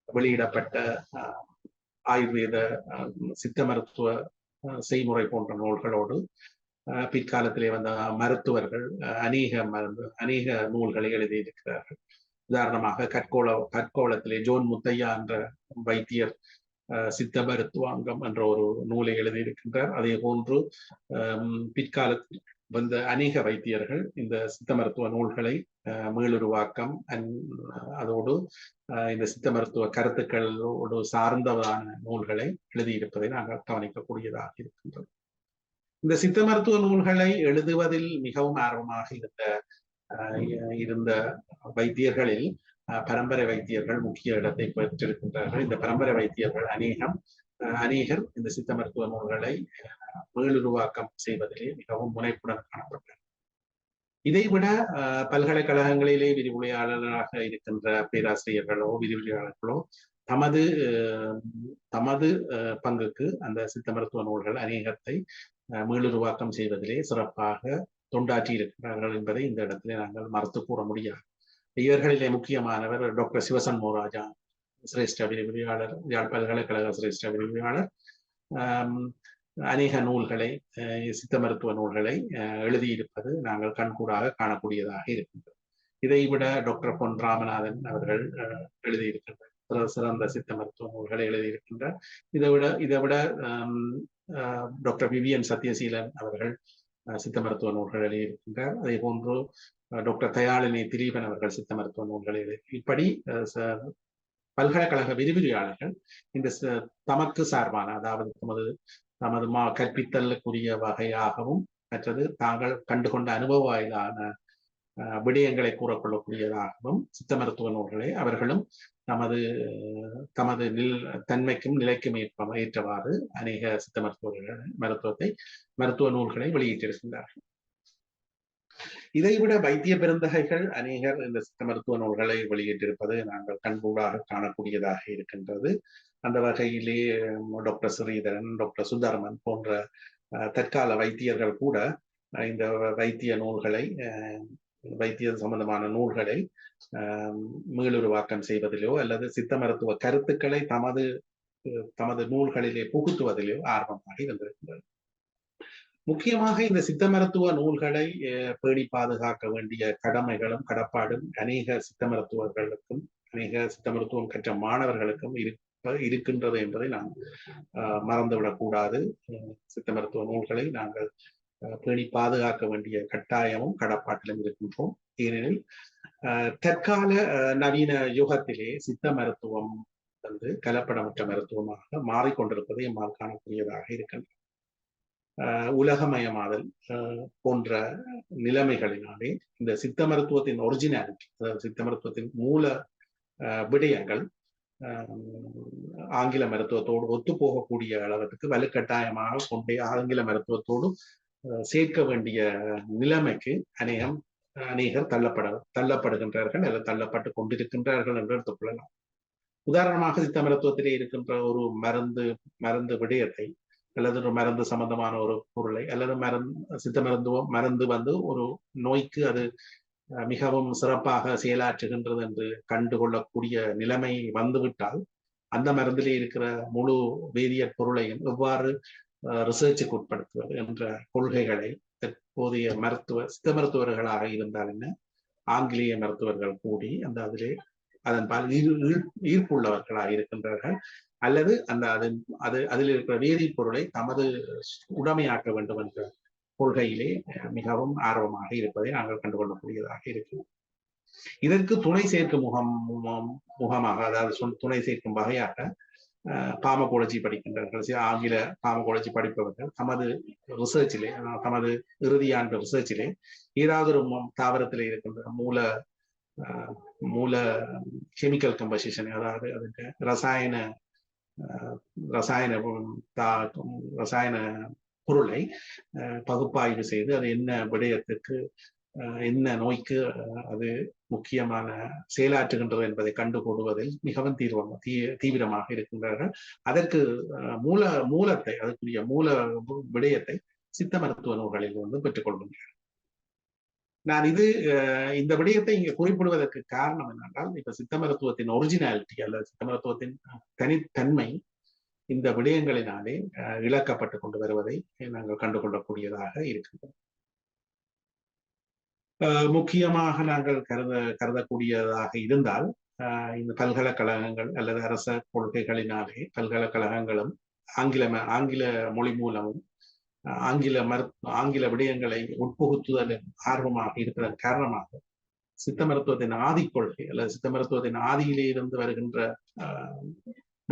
வெளியிடப்பட்ட ஆயுர்வேத சித்த மருத்துவ செய்முறை போன்ற நூல்களோடு பிற்காலத்திலே வந்த மருத்துவர்கள் அநேக நூல்களை எழுதியிருக்கிறார்கள். உதாரணமாக கற்கோளத்திலே ஜோன் முத்தையா என்ற வைத்தியர் சித்த மருத்துவாங்கம் என்ற ஒரு நூலை எழுதியிருக்கின்றார். அதே போன்று பிற்காலத்தில் வந்த அநேக வைத்தியர்கள் இந்த சித்த மருத்துவ நூல்களை மீளுருவாக்கம் அதோடு இந்த சித்த மருத்துவ கருத்துக்களோடு சார்ந்ததான நூல்களை எழுதியிருப்பதை நாங்கள் கவனிக்கக்கூடியதாக இருக்கின்றது. இந்த சித்த மருத்துவ நூல்களை எழுதுவதில் மிகவும் ஆர்வமாக இருந்த வைத்தியர்களில் பரம்பரை வைத்தியர்கள் முக்கிய இடத்தை பெற்றிருக்கின்றார்கள். இந்த பரம்பரை வைத்தியர்கள் அநேகர் இந்த சித்த மருத்துவ நூல்களை மீளுருவாக்கம் செய்வதிலே மிகவும் முனைப்புடன் காணப்பட்டார். இதைவிட பல்கலைக்கழகங்களிலே விரிவுரையாளராக இருக்கின்ற பேராசிரியர்களோ விரிவுரையாளர்களோ தமது பங்குக்கு அந்த சித்த மருத்துவ நூல்கள் அநேகத்தை மீளுருவாக்கம் செய்வதிலே சிறப்பாக தொண்டாற்றி இருக்கிறார்கள் என்பதை இந்த இடத்திலே நாங்கள் மறுத்து கூற முடியாது. இவர்களிலே முக்கியமானவர் டாக்டர் சிவசண்முகராஜா, சிரேஷ்ட விரிவுரையாளர், யாழ் பல்கலைக்கழக சிரேஷ்ட விரிவுரையாளர். அநேக நூல்களை சித்த மருத்துவ நூல்களை எழுதியிருப்பது நாங்கள் கண்கூடாக காணக்கூடியதாக இருக்கின்றது. இதைவிட டாக்டர் பொன் ராமநாதன் அவர்கள் எழுதியிருக்கின்றார், சிறந்த சித்த மருத்துவ நூல்களை எழுதியிருக்கின்றார். இதைவிட டாக்டர் விவிஎன் சத்யசீலன் அவர்கள் சித்த மருத்துவ நூல்கள் எழுதியிருக்கின்றார். அதே போன்று டாக்டர் தயாளினி திலீபன் அவர்கள் சித்த மருத்துவ நூல்களை இப்படி பல்கலைக்கழக விரிவுரையாளர்கள் இந்த தமக்கு சார்பான, அதாவது தமது கற்பித்தலுக்குரிய வகையாகவும் மற்றது தாங்கள் கண்டுகொண்ட அனுபவ வாயிலான விடயங்களை கூறக்கொள்ளக்கூடியதாகவும் சித்த மருத்துவ நூல்களை அவர்களும் தமது தன்மைக்கும் நிலைக்கும் ஏற்றவாறு அநேக சித்த மருத்துவ நூல்களை வெளியிட்டிருக்கின்றார்கள். இதைவிட வைத்திய பெருந்தகைகள் அநேகர் இந்த சித்த மருத்துவ நூல்களை வெளியிட்டிருப்பது நாங்கள் கண்கூடாக காணக்கூடியதாக இருக்கின்றது. அந்த வகையிலே டாக்டர் ஸ்ரீதரன், டாக்டர் சுதர்மன் போன்ற தற்கால வைத்தியர்கள் கூட இந்த வைத்திய சம்பந்தமான நூல்களை மீளுருவாக்கம் செய்வதிலோ அல்லது சித்த மருத்துவ கருத்துக்களை தமது நூல்களிலே புகுத்துவதிலோ ஆர்வமாக இருந்திருக்கின்றது. முக்கியமாக இந்த சித்த மருத்துவ நூல்களை பேணி பாதுகாக்க வேண்டிய கடமைகளும் கடப்பாடும் அநேக சித்த மருத்துவர்களுக்கும் அநேக சித்த மருத்துவம் கற்ற மாணவர்களுக்கும் இருக்கின்றது என்பதை நாம் மறந்துவிடக் கூடாது. சித்த மருத்துவ நூல்களை நாங்கள் பேணி பாதுகாக்க வேண்டிய கட்டாயமும் கடப்பாட்டிலும் இருக்கின்றோம். ஏனெனில் தற்கால நவீன யுகத்திலே சித்த மருத்துவம் கலப்படமற்ற மருத்துவமாக மாறிக்கொண்டிருப்பதை நம்மால் காணக்கூடியதாக இருக்கின்றது. உலகமயமாதல் போன்ற நிலைமைகளினாலே இந்த சித்த மருத்துவத்தின் ஒரிஜினாலிட்டி, அதாவது சித்த மருத்துவத்தின் மூல விடயங்கள் ஆங்கில மருத்துவத்தோடு ஒத்து போகக்கூடிய அளவுக்கு வலுக்கட்டாயமாக கொண்டே ஆங்கில மருத்துவத்தோடு சேர்க்க வேண்டிய நிலைமைக்கு அநேகர் தள்ளப்படுகின்றார்கள் அல்லது தள்ளப்பட்டு கொண்டிருக்கின்றார்கள் என்று எடுத்துக்கொள்ளலாம். உதாரணமாக சித்த மருத்துவத்திலே இருக்கின்ற ஒரு மருந்து விடயத்தை அல்லது ஒரு மருந்து சம்பந்தமான ஒரு பொருளை அல்லது சித்த மருந்து வந்து ஒரு நோய்க்கு அது மிகவும் சிறப்பாக செயலாற்றுகின்றது என்று கண்டுகொள்ளக்கூடிய நிலைமை வந்துவிட்டால் அந்த மருந்திலே இருக்கிற முழு வேதியியற் பொருளையும் எவ்வாறு ரிசர்ச்சுக்கு உட்படுத்துவது என்ற கொள்கைகளை தற்போதைய சித்த மருத்துவர்களாக இருந்தால் என்ன, ஆங்கிலேய மருத்துவர்கள் கூடி அதன் பால் ஈர்ப்புள்ளவர்களாக இருக்கின்றார்கள் அல்லது அதில் இருக்கிற வேதிப்பொருளை தமது உடைமையாக்க வேண்டும் என்ற கொள்கையிலே மிகவும் ஆர்வமாக இருப்பதை நாங்கள் கண்டுகொள்ளக்கூடியதாக இருக்கிறோம். இதற்கு துணை சேர்க்கும் முகமாக, அதாவது துணை சேர்க்கும் வகையாக பாமகோலஜி படிக்கின்றார்கள். ஆங்கில பாமகோலஜி படிப்பவர்கள் தமது ரிசர்ச்சிலே, தமது இறுதியாண்டு ரிசர்ச்சிலே ஏதாவது ஒரு தாவரத்திலே இருக்கின்ற மூல கெமிக்கல் கம்போசிஷன், அதாவது அதுக்கு ரசாயன பொருளை பகுப்பாய்வு செய்து அது என்ன விடயத்துக்கு என்ன நோய்க்கு அது முக்கியமான செயலாற்றுகின்றது என்பதை கண்டுகொள்வதில் மிகவும் தீவிரமாக இருக்கின்றார்கள். அதற்கு மூலத்தை, அதுக்குரிய மூல விடயத்தை சித்த மருத்துவ நூல்களில் பெற்றுக்கொள்கின்றனர். நான் இந்த விடயத்தை இங்கே குறிப்பிடுவதற்கு காரணம் என்னென்றால், இப்ப சித்த மருத்துவத்தின் ஒரிஜினாலிட்டி அல்லது சித்த மருத்துவத்தின் தனித்தன்மை இந்த விடயங்களினாலே இழக்கப்பட்டு கொண்டு வருவதை நாங்கள் கண்டுகொள்ளக்கூடியதாக இருக்கின்றோம். முக்கியமாக நாங்கள் கருதக்கூடியதாக இருந்தால் இந்த பல்கலைக்கழகங்கள் அல்லது அரச கொள்கைகளினாலே பல்கலைக்கழகங்களும் ஆங்கில மொழி மூலமும் ஆங்கில விடயங்களை உட்புகுத்துதல் ஆர்வமாக இருக்கிறதன் காரணமாக சித்த மருத்துவத்தின் ஆதி கொள்கை அல்லது சித்த மருத்துவத்தின் ஆதியிலே இருந்து வருகின்ற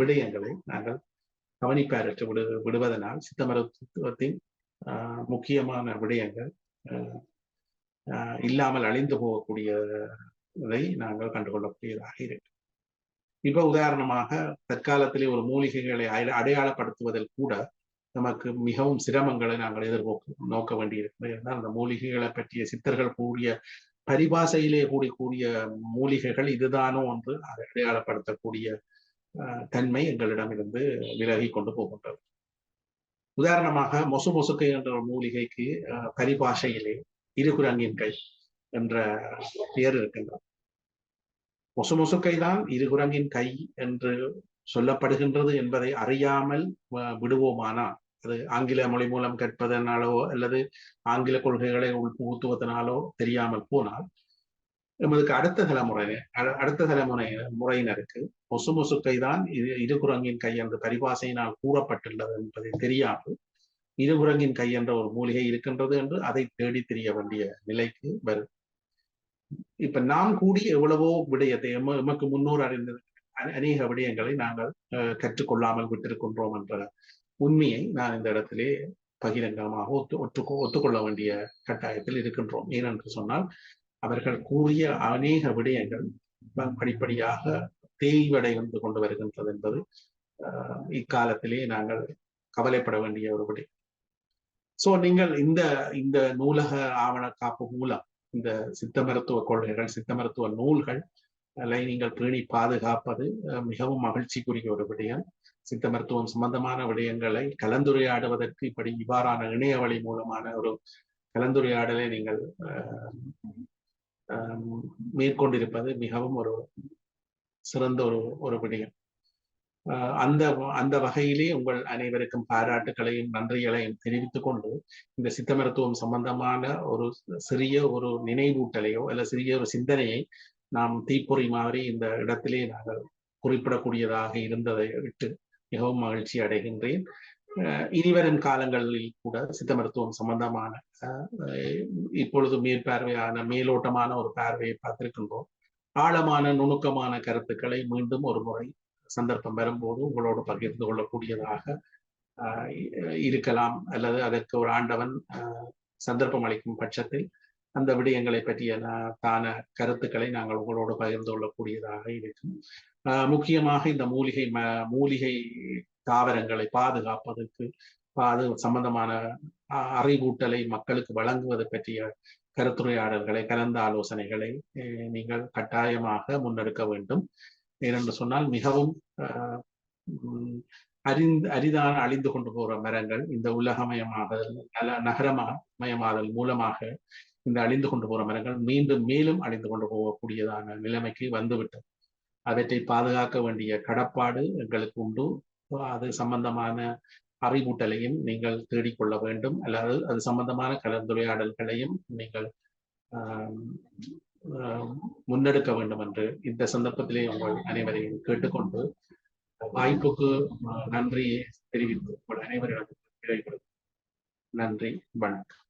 விடயங்களை நாங்கள் கவனிப்பாரற்று விடுவதனால் சித்த மருத்துவத்தின் முக்கியமான விடயங்கள் இல்லாமல் அழிந்து போகக்கூடியதை நாங்கள் கண்டுகொள்ளக்கூடியதாக இருக்கு. இப்ப உதாரணமாக தற்காலத்திலே ஒரு மூலிகைகளை அடையாளப்படுத்துவதில் கூட நமக்கு மிகவும் சிரமங்களை நாங்கள் நோக்க வேண்டியிருக்கிறது. ஏன்னா அந்த மூலிகைகளை பற்றிய சித்தர்கள் கூறிய பரிபாசையிலே கூடிய மூலிகைகள் இதுதானோ என்று அதை அடையாளப்படுத்தக்கூடிய தன்மை எங்களிடமிருந்து விலகி கொண்டு போகின்றது. உதாரணமாக மொசுக்கை என்ற ஒரு மூலிகைக்கு பரிபாஷையிலே இருகுரங்கின் கை என்ற பெயர் இருக்கின்றது. மொசுக்கை தான் இருகுரங்கின் கை என்று சொல்லப்படுகின்றது என்பதை அறியாமல் விடுவோமானால், அது ஆங்கில மொழி மூலம் கற்பதனாலோ அல்லது ஆங்கில கொள்கைகளை உட்புகுத்துவதனாலோ தெரியாமல் போனால், எமதுக்கு அடுத்த தலைமுறையினருக்கு மொசுக்கை தான் இருகுரங்கின் கை என்ற பரிபாசையினால் கூறப்பட்டுள்ளது என்பதை தெரியாமல் இருகுரங்கின் கை என்ற ஒரு மூலிகை இருக்கின்றது என்று அதை தேடி தெரிய வேண்டிய நிலைக்கு வரும். இப்ப நாம் கூடி எவ்வளவோ விடயத்தை எமக்கு முன்னோர் அறிந்த அநேக விடயங்களை நாங்கள் கற்றுக்கொள்ளாமல் விட்டிருக்கின்றோம் என்ற உண்மையை நான் இந்த இடத்திலே பகிரங்கமாக ஒத்துக்கொள்ள வேண்டிய கட்டாயத்தில் இருக்கின்றோம். ஏனென்று சொன்னால் அவர்கள் கூறிய அநேக விடயங்கள் படிப்படியாக தேய்வடைந்து கொண்டு வருகின்றது என்பது இக்காலத்திலே நாங்கள் கவலைப்பட வேண்டிய ஒரு விடயம். சோ நீங்கள் இந்த நூலக ஆவண காப்பு மூலம் இந்த சித்த மருத்துவ கொள்கைகள், சித்த மருத்துவ நூல்கள் நீங்கள் பேணி பாதுகாப்பது மிகவும் மகிழ்ச்சிக்குரிய ஒரு விடயம். சித்த மருத்துவம் சம்பந்தமான விடயங்களை கலந்துரையாடுவதற்கு இவ்வாறான இணைய வழி மூலமான ஒரு கலந்துரையாடலை நீங்கள் மேற்கொண்டிருப்பது மிகவும் ஒரு சிறந்த ஒரு விடயம். அந்த வகையிலே உங்கள் அனைவருக்கும் பாராட்டுகளையும் நன்றிகளையும் தெரிவித்துக் கொண்டு இந்த சித்த மருத்துவம் சம்பந்தமான ஒரு சிறிய ஒரு நினைவூட்டலையோ அல்ல சிறிய ஒரு சிந்தனையை நாம் தீப்பொறி மாதிரி இந்த இடத்திலே நாங்கள் குறிப்பிடக்கூடியதாக இருந்ததை விட்டு மிகவும் மகிழ்ச்சி அடைகின்றேன். இனிவரும் காலங்களில் கூட சித்த மருத்துவம் சம்பந்தமான இப்பொழுது மேலோட்டமான ஒரு பார்வையை பார்த்திருக்கின்றோம். ஆழமான நுணுக்கமான கருத்துக்களை மீண்டும் ஒரு முறை சந்தர்ப்பம் வரும்போது உங்களோடு பகிர்ந்து கொள்ளக்கூடியதாக இருக்கலாம், அல்லது அதற்கு ஒரு ஆண்டவன் சந்தர்ப்பம் அளிக்கும் பட்சத்தில் அந்த விடயங்களை பற்றிய தான கருத்துக்களை நாங்கள் உங்களோடு பகிர்ந்து கொள்ளக்கூடியதாக இருக்கும். முக்கியமாக இந்த மூலிகை தாவரங்களை பாதுகாப்பதற்கு அது சம்பந்தமான அறிவூட்டலை மக்களுக்கு வழங்குவது பற்றிய கருத்துரையாடல்களை, கலந்த ஆலோசனைகளை நீங்கள் கட்டாயமாக முன்னெடுக்க வேண்டும். ஏனென்று சொன்னால் மிகவும் அரிதான அழிந்து கொண்டு போகிற மரங்கள் இந்த உலகமயமாதல் நகரமயமாதல் மூலமாக இந்த அழிந்து கொண்டு போகிற மரங்கள் மேலும் அழிந்து கொண்டு போகக்கூடியதான நிலைமைக்கு வந்துவிட்டது. அவற்றை பாதுகாக்க வேண்டிய கடப்பாடு எங்களுக்கு உண்டு. அது சம்பந்தமான அறிவூட்டலையும் நீங்கள் தேடிக்கொள்ள வேண்டும், அல்லது அது சம்பந்தமான கலந்துரையாடல்களையும் நீங்கள் முன்னெடுக்க வேண்டும் என்று இந்த சந்தர்ப்பத்திலே உங்கள் அனைவரையும் கேட்டுக்கொண்டு வாய்ப்புக்கு நன்றி தெரிவித்து உங்கள் அனைவரிடம் விடைபெறும். நன்றி, வணக்கம்.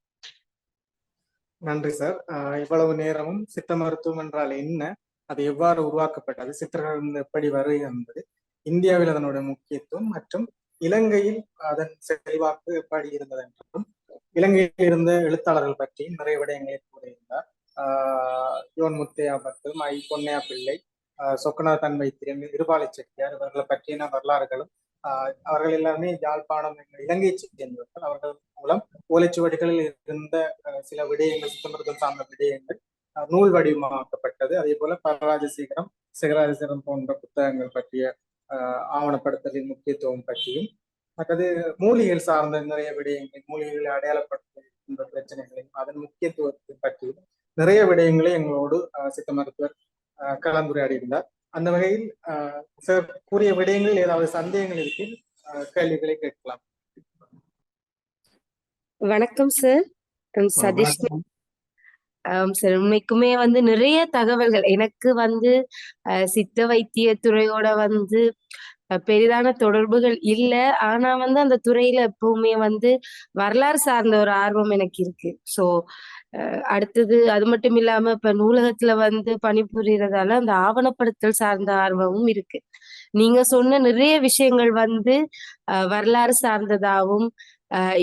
நன்றி சார். இவ்வளவு நேரமும் சித்த மருத்துவம் என்றால் என்ன, அது எவ்வாறு உருவாக்கப்பட்டது, சித்தர்கள் எப்படி வருகிறது, இந்தியாவில் அதனுடைய முக்கியத்துவம் மற்றும் இலங்கையில் அதன் செல்வாக்கு எப்படி இருந்தது என்றும், இலங்கையில் இருந்த எழுத்தாளர்கள் பற்றியும் நிறைய விடயங்களை கூறியிருந்தார். யோன் முத்தையா பட்டு, மை பொன்னையா பிள்ளை, சொக்கநாத தன்வைத்தியம், இருபாலை செட்டியார் இவர்களை பற்றின வரலாறுகளும், அவர்கள் எல்லாருமே யாழ்ப்பாணம் இலங்கை சேர்ந்தவர்கள். அவர்கள் மூலம் ஓலைச்சுவடிகளில் இருந்த சில விடயங்கள், சித்தமருத்துவம் சார்ந்த விடயங்கள் நூல் வடிவமாக்கப்பட்டது. அதே போல சிகராஜசேகரம் போன்ற புத்தகங்கள் பற்றிய ஆவணப்படுத்தலின் முக்கியத்துவம் பற்றியும், மற்றது மூலிகைகள் சார்ந்த நிறைய விடயங்கள், மூலிகைகளை அடையாளப்படுத்துகின்ற பிரச்சனைகளையும் அதன் முக்கியத்துவத்தை பற்றியும் நிறைய விடயங்களை எங்களோடு சித்த மருத்துவர் கலந்துரையாடியிருந்தார். அந்த வகையில் சார் கூறிய விடயங்களில் ஏதாவது சந்தேகங்கள் இருக்கு, கேள்விகளை கேட்கலாம். வணக்கம் சார். சதீஷ் சார், உண்மைக்குமே வந்து நிறைய தகவல்கள் எனக்கு வந்து சித்த வைத்திய துறையோட வந்து பெரிதான தொடர்புகள் இல்ல. ஆனா வந்து அந்த துறையில எப்பவுமே வந்து வரலாறு சார்ந்த ஒரு ஆர்வம் எனக்கு இருக்கு. ஸோ அடுத்தது அது மட்டும் இல்லாம இப்ப நூலகத்துல வந்து பணிபுரியறதால அந்த ஆவணப்படுத்தல் சார்ந்த ஆர்வமும் இருக்கு. நீங்க சொன்ன நிறைய விஷயங்கள் வந்து வரலாறு சார்ந்ததாகவும்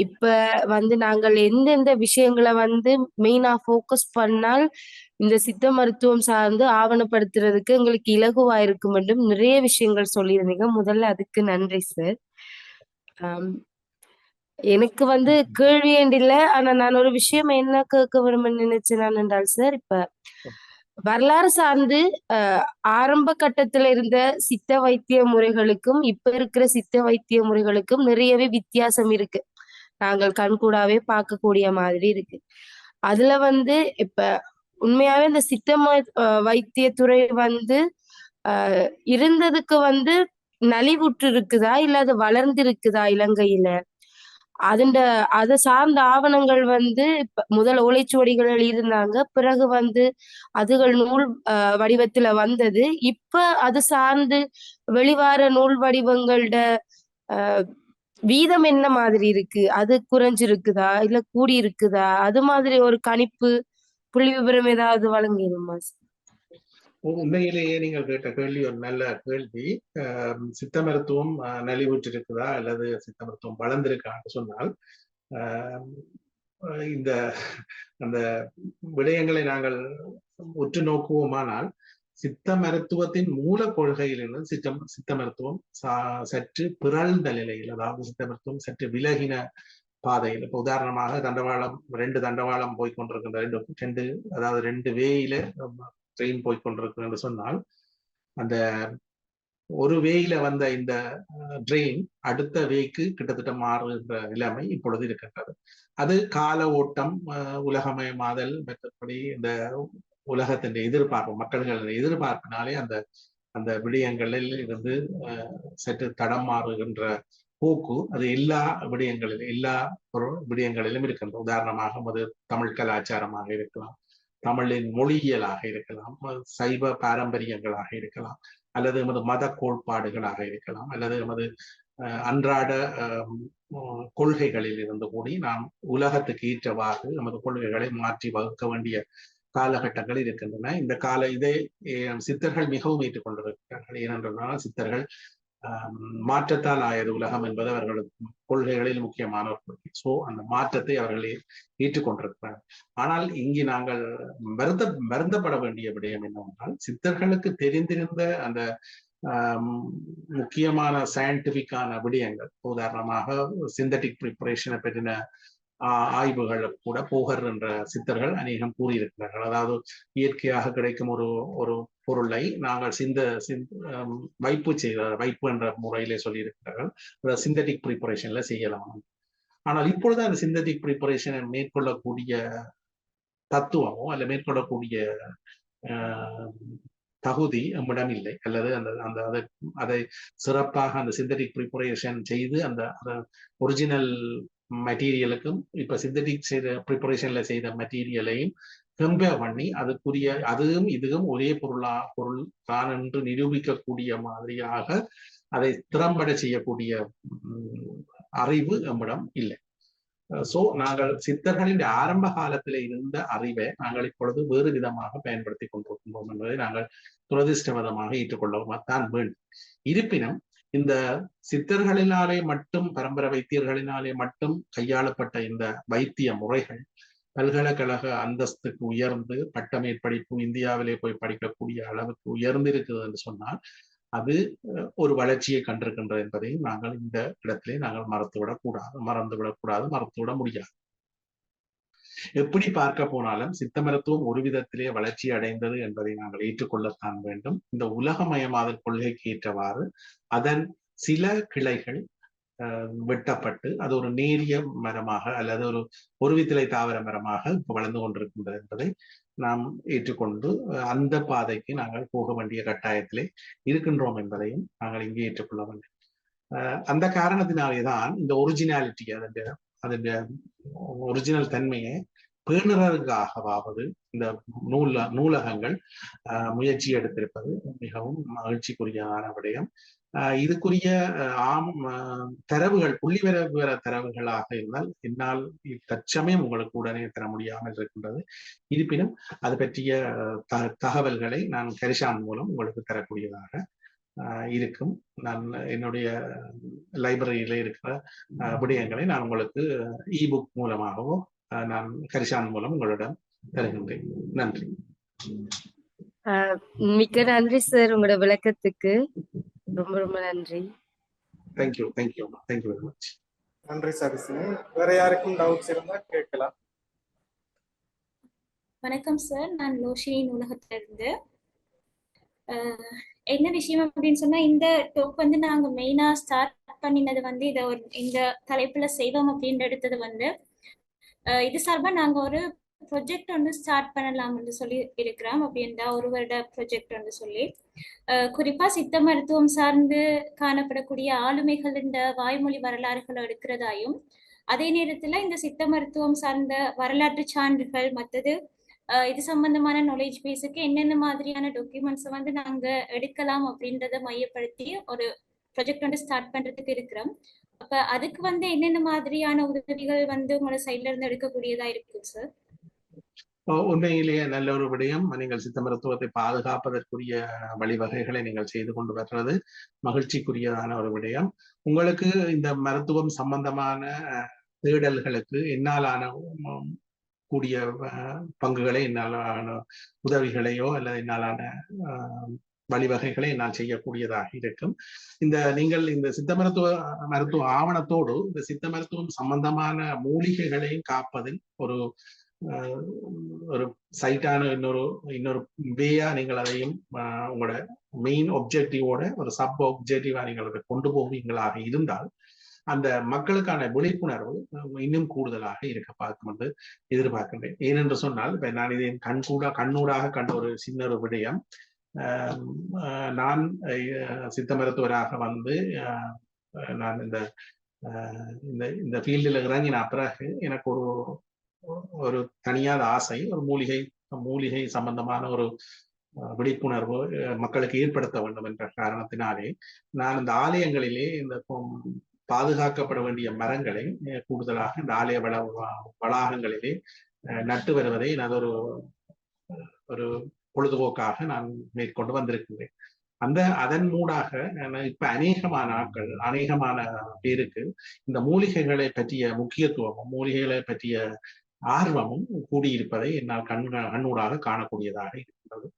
இப்ப வந்து நாங்கள் எந்தெந்த விஷயங்களை வந்து மெயினா ஃபோக்கஸ் பண்ணால் இந்த சித்த மருத்துவம் சார்ந்து ஆவணப்படுத்துறதுக்கு எங்களுக்கு இலகுவா இருக்கும் என்றும் நிறைய விஷயங்கள் சொல்லியிருந்தீங்க. முதல்ல அதுக்கு நன்றி சார். எனக்கு வந்து கேள்வி இல்ல. ஆனா நான் ஒரு விஷயம் என்ன கேட்க விரும்ப நினைச்சேன் என்றால் சார், இப்ப வரலாறு சார்ந்து ஆரம்ப கட்டத்துல இருந்த சித்த வைத்திய முறைகளுக்கும் இப்ப இருக்கிற சித்த வைத்திய முறைகளுக்கும் நிறையவே வித்தியாசம் இருக்கு. நாங்கள் கண்கூடாவே பார்க்கக்கூடிய மாதிரி இருக்கு. அதுல வந்து இப்ப உண்மையாவே இந்த சித்த வைத்தியத்துறை வந்து இருந்ததுக்கு வந்து நலிவுற்று இருக்குதா இல்ல அது வளர்ந்து இருக்குதா இலங்கையில? அதை சார்ந்த ஆவணங்கள் வந்து முதல் ஓலைச்சுவடிகள் இருந்தாங்க. பிறகு வந்து அதுகள் நூல் வடிவத்துல வந்தது. இப்ப அது சார்ந்து வெளிவார நூல் வடிவங்களோட வீதம் என்ன மாதிரி இருக்கு? அது குறைஞ்சிருக்குதா இல்ல கூடி இருக்குதா? அது மாதிரி ஒரு கணிப்பு புள்ளி விவரம் ஏதாவது வழங்கிடுமா? உண்மையிலேயே நீங்கள் கேட்ட கேள்வி ஒரு நல்ல கேள்வி. சித்த மருத்துவம் நலிவுற்று இருக்குதா அல்லது சித்த மருத்துவம் வளர்ந்திருக்கான்னு சொன்னால் இந்த அந்த விடயங்களை நாங்கள் உற்று நோக்குவோமானால் சித்த மருத்துவத்தின் மூல கொள்கையிலிருந்து சித்த மருத்துவம் சற்று பிறழ்ந்த நிலையில், அதாவது சித்த மருத்துவம் சற்று விலகின பாதையில். இப்ப உதாரணமாக ரெண்டு தண்டவாளம் போய்கொண்டிருக்கின்ற அதாவது ரெண்டு வேயில ட்ரெயின் போய்கொண்டிருக்கு என்று சொன்னால், அந்த ஒரு வேயில வந்த இந்த ட்ரெயின் அடுத்த வேக்கு கிட்டத்தட்ட மாறுகின்ற நிலைமை இப்பொழுது இருக்கின்றது. அது கால ஓட்டம், உலகமயமாதல், மற்றபடி இந்த உலகத்தின் எதிர்பார்ப்பு, மக்கள்களின் எதிர்பார்ப்பினாலே அந்த அந்த விடயங்களில் இருந்து சற்று தடம் மாறுகின்ற போக்கு அது எல்லா விடயங்களிலும் இருக்கின்ற. உதாரணமாக அது தமிழ் கலாச்சாரமாக இருக்கலாம், தமிழின் மொழியியலாக இருக்கலாம், சைவ பாரம்பரியங்களாக இருக்கலாம், அல்லது எமது மத கோட்பாடுகளாக இருக்கலாம், அல்லது எமது அன்றாட கொள்கைகளில் இருந்து கூடி நாம் உலகத்துக்கு ஏற்றவாறு நமது கொள்கைகளை மாற்றி வகுக்க வேண்டிய காலகட்டங்கள் இருக்கின்றன. இந்த இதை சித்தர்கள் மிகவும் ஏற்றுக்கொண்டிருக்கிறார்கள். ஏனென்றால் சித்தர்கள் மாற்றத்தால் ஆயது உலகம் என்பது அவர்களது கொள்கைகளில் முக்கியமான ஒரு கொள்கை. சோ அந்த மாற்றத்தை அவர்கள் ஏற்றுக்கொண்டிருக்கிறார்கள். ஆனால் இங்கு நாங்கள் வருந்தப்பட வேண்டிய விடயம் என்னவென்றால், சித்தர்களுக்கு தெரிந்திருந்த அந்த முக்கியமான சயின்டிபிக்கான விடயங்கள், உதாரணமாக சிந்தட்டிக் ப்ரிப்பரேஷனை பற்றின ஆய்வுகள் கூட போகர் என்ற சித்தர்கள் அநேகம் கூறியிருக்கிறார்கள். அதாவது இயற்கையாக கிடைக்கும் ஒரு பொருளை நாங்கள் வைப்பு என்ற முறையிலே சொல்லியிருக்கிறார்கள், சிந்தட்டிக் ப்ரிப்பரேஷன்ல செய்யலாம். ஆனால் இப்பொழுது அந்த சிந்தட்டிக் ப்ரிப்பரேஷனை மேற்கொள்ளக்கூடிய தத்துவமோ அல்ல மேற்கொள்ளக்கூடிய தகுதி நம்மிடம் இல்லை, அல்லது அதை சிறப்பாக அந்த சிந்தட்டிக் ப்ரிப்பரேஷன் செய்து அந்த ஒரிஜினல் மெட்டீரியலுக்கும் இப்ப சிந்தட்டிக் ப்ரிப்பரேஷன்ல செய்த மெட்டீரியலையும் கம்பேர் பண்ணி அதுவும் இதுவும் ஒரே பொருள் தான் என்று நிரூபிக்கக்கூடிய மாதிரியாக அதை திறம்பட செய்யக்கூடிய அறிவு நம்மிடம் இல்லை. சோ நாங்கள் சித்தர்களின் ஆரம்ப காலத்தில் இருந்த அறிவை நாங்கள் இப்பொழுது வேறு விதமாக பயன்படுத்தி கொண்டிருக்கின்றோம் என்பதை நாங்கள் துரதிருஷ்டவதமாக ஏற்றுக்கொள்ளத்தான் வேண்டும். இருப்பினும் இந்த சித்தர்களினாலே மட்டும், பரம்பரை வைத்தியர்களினாலே மட்டும் கையாளப்பட்ட இந்த வைத்திய முறைகள் பல்கலைக்கழக அந்தஸ்துக்கு உயர்ந்து பட்டமேற்படிப்பு இந்தியாவிலே போய் படிக்கக்கூடிய அளவுக்கு உயர்ந்து இருக்குது என்று சொன்னால் அது ஒரு வளர்ச்சியை கண்டிருக்கின்றது என்பதையும் நாங்கள் இந்த இடத்திலே நாங்கள் மறந்துவிட முடியாது. எப்படி பார்க்க போனாலும் சித்த மருத்துவம் ஒரு விதத்திலே வளர்ச்சி அடைந்தது என்பதை நாங்கள் ஏற்றுக்கொள்ளத்தான் வேண்டும். இந்த உலகமயமாதல் கொள்கைக்கு ஏற்றவாறு அதன் சில கிளைகள் வெட்டப்பட்டு அது ஒரு நேரிய மரமாக அல்லது ஒரு வித்திலை தாவர மரமாக இப்ப வளர்ந்து கொண்டிருக்கின்றது என்பதை நாம் ஏற்றுக்கொண்டு அந்த பாதைக்கு நாங்கள் போக வேண்டிய கட்டாயத்திலே இருக்கின்றோம் என்பதையும் நாங்கள் இங்கே ஏற்றுக்கொள்ள வேண்டும். அந்த காரணத்தினாலேதான் இந்த ஒரிஜினாலிட்டி, அதன் ஒரிஜினல் தன்மையை பேணுறதுக்காகவாவது இந்த நூலகங்கள் முயற்சி எடுத்திருப்பது மிகவும் மகிழ்ச்சிக்குரியதான விடயம். இதுக்குரிய தரவுகள் புள்ளிவிவர தரவுகளாக இருந்தால் என்னால் தற்சமயம் உங்களுக்கு உடனே தர முடியாமல் இருக்கின்றது. இருப்பினும் அது பற்றிய தகவல்களை நான் கரிஷான் மூலம் உங்களுக்கு தரக்கூடியதாக இருக்கும். நான் என்னுடைய லைப்ரரியில இருக்கிற விடயங்களை நான் உங்களுக்கு இபுக் மூலமாகவோ நான் கரிஷான் மூலம் உங்களிடம் தருகின்றேன். நன்றி. மிக்க நன்றி சார், உங்களோட விளக்கத்துக்கு ரொம்ப ரொம்ப நன்றி. Thank you very much. நன்றி சபிசினி. வேற யாருக்கும் டவுட்ஸ் இருந்தா கேட்கலாம். வணக்கம் சார், நான் லோஷினி நூலகத்திலிருந்து. என்ன விஷயம் அப்படின்னு சொன்னா, இந்த டோக் வந்து நாங்க மெயினா ஸ்டார்ட் பண்ணினது வந்து இந்த தலைப்புல செய்வோம் அப்படின்னு எடுத்தது இது சார்பா நாங்க ஒரு ப்ரொஜெக்ட் வந்து ஸ்டார்ட் பண்ணலாம்னு சொல்லி இருக்கிறோம். அப்படின்ற ஒரு வருட ப்ரொஜெக்ட் வந்து சொல்லி குறிப்பா சித்த மருத்துவம் சார்ந்து காணப்படக்கூடிய ஆளுமைகள் இந்த வாய்மொழி வரலாறுகளை எடுக்கிறதாயும், அதே நேரத்துல இந்த சித்த மருத்துவம் சார்ந்த வரலாற்று சான்றுகள் மற்றது இது சம்பந்தமான நாலேஜ் பேஸுக்கு என்னென்ன மாதிரியான டாக்குமெண்ட்ஸை வந்து நாங்க எடுக்கலாம் அப்படின்றத மையப்படுத்தி ஒரு ப்ரொஜெக்ட் வந்து ஸ்டார்ட் பண்றதுக்கு இருக்கிறோம். அப்ப அதுக்கு வந்து என்னென்ன மாதிரியான உதவிகள் வந்து உங்களோட சைட்ல இருந்து எடுக்கக்கூடியதா இருக்கும் சார்? உண்மையிலேயே நல்ல ஒரு விடயம். நீங்கள் சித்த மருத்துவத்தை பாதுகாப்பதற்குரிய வழிவகைகளை நீங்கள் செய்து கொண்டு வர்றது மகிழ்ச்சிக்குரியதான ஒரு விடயம். உங்களுக்கு இந்த மருத்துவம் சம்பந்தமான தேடல்களுக்கு என்னாலான கூடிய பங்குகளை, என்னாலான உதவிகளையோ அல்லது என்னாலான வழிவகைகளை நான் செய்யக்கூடியதாக இருக்கும். நீங்கள் இந்த சித்த மருத்துவ ஆவணத்தோடு இந்த சித்த மருத்துவம் சம்பந்தமான மூலிகைகளையும் காப்பதில் ஒரு சைட்டான இன்னொரு வேயா நீங்கள் அதையும் உங்களோட மெயின் ஒப்ஜெக்டிவோட ஒரு சப் ஒப்ஜெக்டிவா நீங்கள் அதை கொண்டு போவீங்களாக இருந்தால் அந்த மக்களுக்கான விழிப்புணர்வு இன்னும் கூடுதலாக இருக்க பார்க்கும் என்று எதிர்பார்க்கின்றேன். ஏனென்று சொன்னால் இப்ப நான் இதை கண்ணூடாக கண்ட ஒரு சின்ன ஒரு விடயம். நான் சித்த மருத்துவராக வந்து நான் இந்த ஃபீல்டில் இறங்கின பிறகு எனக்கு ஒரு தனியாத ஆசை, ஒரு மூலிகை சம்பந்தமான ஒரு விழிப்புணர்வு மக்களுக்கு ஏற்படுத்த வேண்டும் என்ற காரணத்தினாலே நான் இந்த ஆலயங்களிலே இந்த பாதுகாக்கப்பட வேண்டிய மரங்களை கூடுதலாக இந்த ஆலய வளாகங்களிலே நட்டு வருவதை நான் ஒரு பொழுதுபோக்காக நான் மேற்கொண்டு வந்திருக்கின்றேன். அதன் மூடாக இப்ப அநேகமான பேருக்கு இந்த மூலிகைகளை பற்றிய முக்கியத்துவமும் மூலிகைகளை பற்றிய ஆர்வமும் கூடியிருப்பதை என்னால் கண்ணூடாக காணக்கூடியதாக இருக்கின்றது.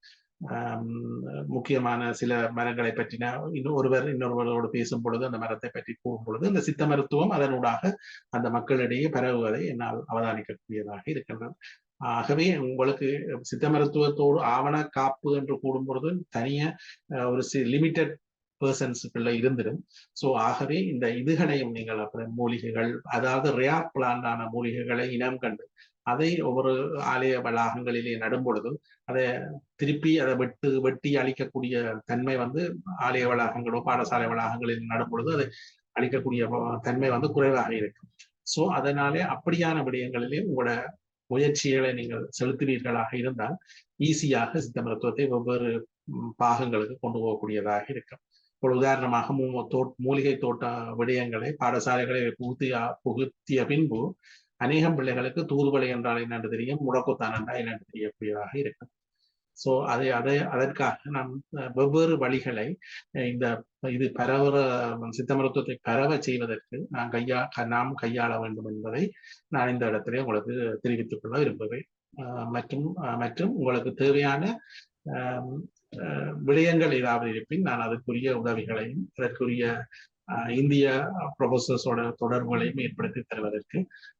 முக்கியமான சில மரங்களை பற்றின இன்னொருவரோடு பேசும் பொழுது அந்த மரத்தை பற்றி கூறும் பொழுது இந்த சித்த மருத்துவம் அதனூடாக அந்த மக்களிடையே பரவுவதை என்னால் அவதானிக்கக்கூடியதாக இருக்கின்றது. ஆகவே உங்களுக்கு சித்த மருத்துவத்தோடு ஆவண காப்பு என்று கூடும் பொழுது தனிய ஒரு லிமிட்டட் பர்சன்ஸுக்குள்ள இருந்திடும். ஸோ ஆகவே இந்த இதுகளையும் நீங்கள் மூலிகைகள், அதாவது ரேர் பிளான்டான மூலிகைகளை இனம் கண்டு அதை ஒவ்வொரு ஆலய வளாகங்களிலே நடும் பொழுது அதை திருப்பி அதை வெட்டி அழிக்கக்கூடிய தன்மை வந்து ஆலய வளாகங்களோ பாடசாலை வளாகங்களில் நடும் பொழுது அதை அழிக்கக்கூடிய தன்மை வந்து குறைவாக இருக்கும். ஸோ அதனாலே அப்படியான விடயங்களிலே உங்களோட முயற்சிகளை நீங்கள் செலுத்துவீர்களாக இருந்தால் ஈஸியாக சித்த மருத்துவத்தை வெவ்வேறு பாகங்களுக்கு கொண்டு போகக்கூடியதாக இருக்கும். ஒரு உதாரணமாக மூலிகை தோட்ட விடயங்களை பாடசாலைகளை புகுத்திய பின்பு அநேகம் பிள்ளைகளுக்கு தூதுவளை என்றால் என்னென்று தெரியும், முடக்குத்தான் என்றால் என்னென்று தெரியக்கூடியதாக இருக்கும். ஸோ அதற்காக நாம் வெவ்வேறு வழிகளை இது சித்த மருத்துவத்தை பரவ செய்வதற்கு நாம் கையாள வேண்டும் என்பதை நான் இந்த இடத்திலே உங்களுக்கு தெரிவித்துக் கொள்ள விரும்புவேன். மற்றும் உங்களுக்கு தேவையான விடயங்கள் ஏதாவது இருப்பின் நான் அதற்குரிய உதவிகளையும் அதற்குரிய இந்திய ப்ரொஃபசர்ஸோட தொடர்புகளையும் ஏற்படுத்தி தருவதற்கு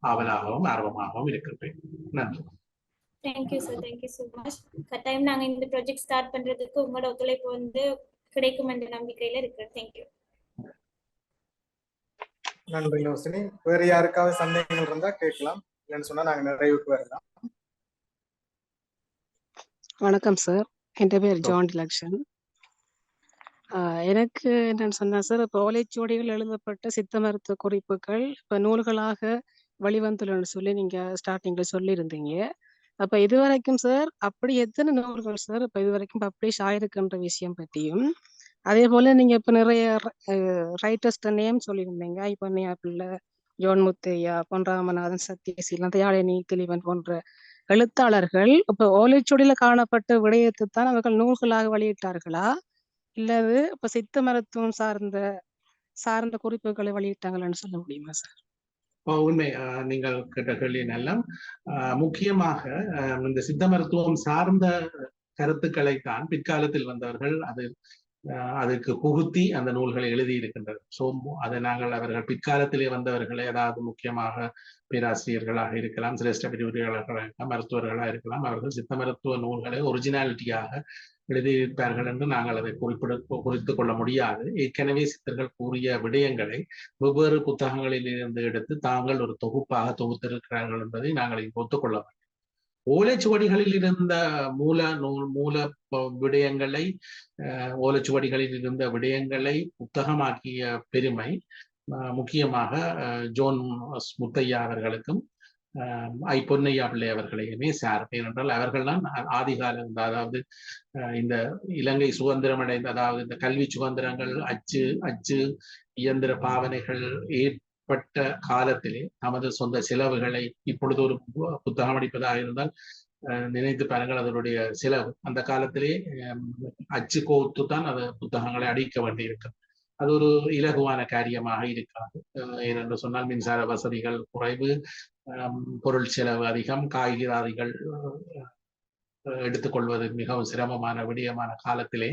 ஆவலாகவும் ஆர்வமாகவும் இருக்கின்றேன். நன்றி. Thank you sir, thank you so much. கட்டாயம் நாங்க இந்த ப்ராஜெக்ட் ஸ்டார்ட் பண்றதுக்கு உங்களோட ஒத்துழைப்பு வந்து கிடைக்கும் என்ற நம்பிக்கையில இருக்கிறேன். தேங்க்யூ. நன்றி யோசினி. வேற யாருக்காவது சந்தேகங்கள் இருந்தா கேட்கலாம், இல்லைன்னு சொன்னா நாங்க நிறைவுக்கு வரலாம். வணக்கம் சார், என் பேர் ஜான் டிலக்ஷன். எனக்கு என்னன்னு சொன்னா சார், இப்போ ஓலைச்சுவடிகள் எழுதப்பட்ட சித்த மருத்துவ குறிப்புகள் இப்போ நூல்களாக வெளிவந்துள்ளன்னு சொல்லி நீங்க ஸ்டார்டிங்ல சொல்லியிருந்தீங்க. அப்ப இதுவரைக்கும் சார் அப்படி எத்தனை நூல்கள் சார் இப்ப இதுவரைக்கும் பப்ளிஷ் ஆயிருக்குன்ற விஷயம் பற்றியும், அதே போல நீங்க இப்ப நிறைய ரைட்டர்ஸ்ட நேம் சொல்லியிருந்தீங்க. ஐப்பன்னையா பிள்ளை, ஜோன் முத்தையா, பொன் ராமநாதன், சத்யசீலன், தயாளினி திலீபன் போன்ற எழுத்தாளர்கள் இப்ப ஓலைச்சுவடியில காணப்பட்ட விடயத்தைத்தான் அவர்கள் நூல்களாக வெளியிட்டார்களா, இல்லது இப்ப சித்த மருத்துவம் சார்ந்த குறிப்புகளை வெளியிட்டாங்களான்னு சொல்ல முடியுமா சார்? உண்மை. நீங்கள் கேட்ட கேள்வி எல்லாம் முக்கியமாக இந்த சித்த மருத்துவம் சார்ந்த கருத்துக்களைத்தான் பிற்காலத்தில் வந்தவர்கள் அதுக்கு புகுத்தி அந்த நூல்களை எழுதியிருக்கின்றது. ஸோ அதை நாங்கள் அவர்கள் பிற்காலத்திலே வந்தவர்களை, அதாவது முக்கியமாக பேராசிரியர்களாக இருக்கலாம், சிரேஷ்ட பிரிவுரையாளர்களாக இருக்கலாம், மருத்துவர்களாக இருக்கலாம், அவர்கள் சித்த மருத்துவ நூல்களை ஒரிஜினாலிட்டியாக எழுதியிருப்பார்கள் என்று நாங்கள் அதை குறித்துக் கொள்ள முடியாது. ஏற்கனவே சித்தர்கள் கூறிய விடயங்களை வெவ்வேறு புத்தகங்களில் இருந்து எடுத்து தாங்கள் ஒரு தொகுப்பாக தொகுத்திருக்கிறார்கள் என்பதை நாங்கள் இங்கு ஒத்துக்கொள்ள வேண்டும். ஓலைச்சுவடிகளில் இருந்த மூல விடயங்களை ஓலைச்சுவடிகளில் இருந்த விடயங்களை புத்தகமாக்கிய பெருமை முக்கியமாக ஜோன் முத்தையா அவர்களுக்கும் பொன்னையா பிள்ளை அவர்களையுமே சார். ஏனென்றால் அவர்கள்தான் ஆதிகால, அதாவது இந்த இலங்கை சுதந்திரம் அடைந்த, அதாவது இந்த கல்வி சுதந்திரங்கள், அச்சு இயந்திர பாவனைகள் ஏற்பட்ட காலத்திலே தமது சொந்த செலவுகளை, இப்பொழுது ஒரு புத்தகம் அடிப்பதாக இருந்தால் நினைத்து பாருங்கள், அதனுடைய செலவு அந்த காலத்திலே அச்சு கோத்து தான் அது புத்தகங்களை அடிக்க வேண்டியிருக்கும். அது ஒரு இலகுவான காரியமாக இருக்காது. ஏனென்று சொன்னால் மின்சார வசதிகள் குறைவு, பொருள் செலவு அதிகம், காய்கறிகள் எடுத்துக்கொள்வது மிகவும் சிரமமான விடயமான காலத்திலே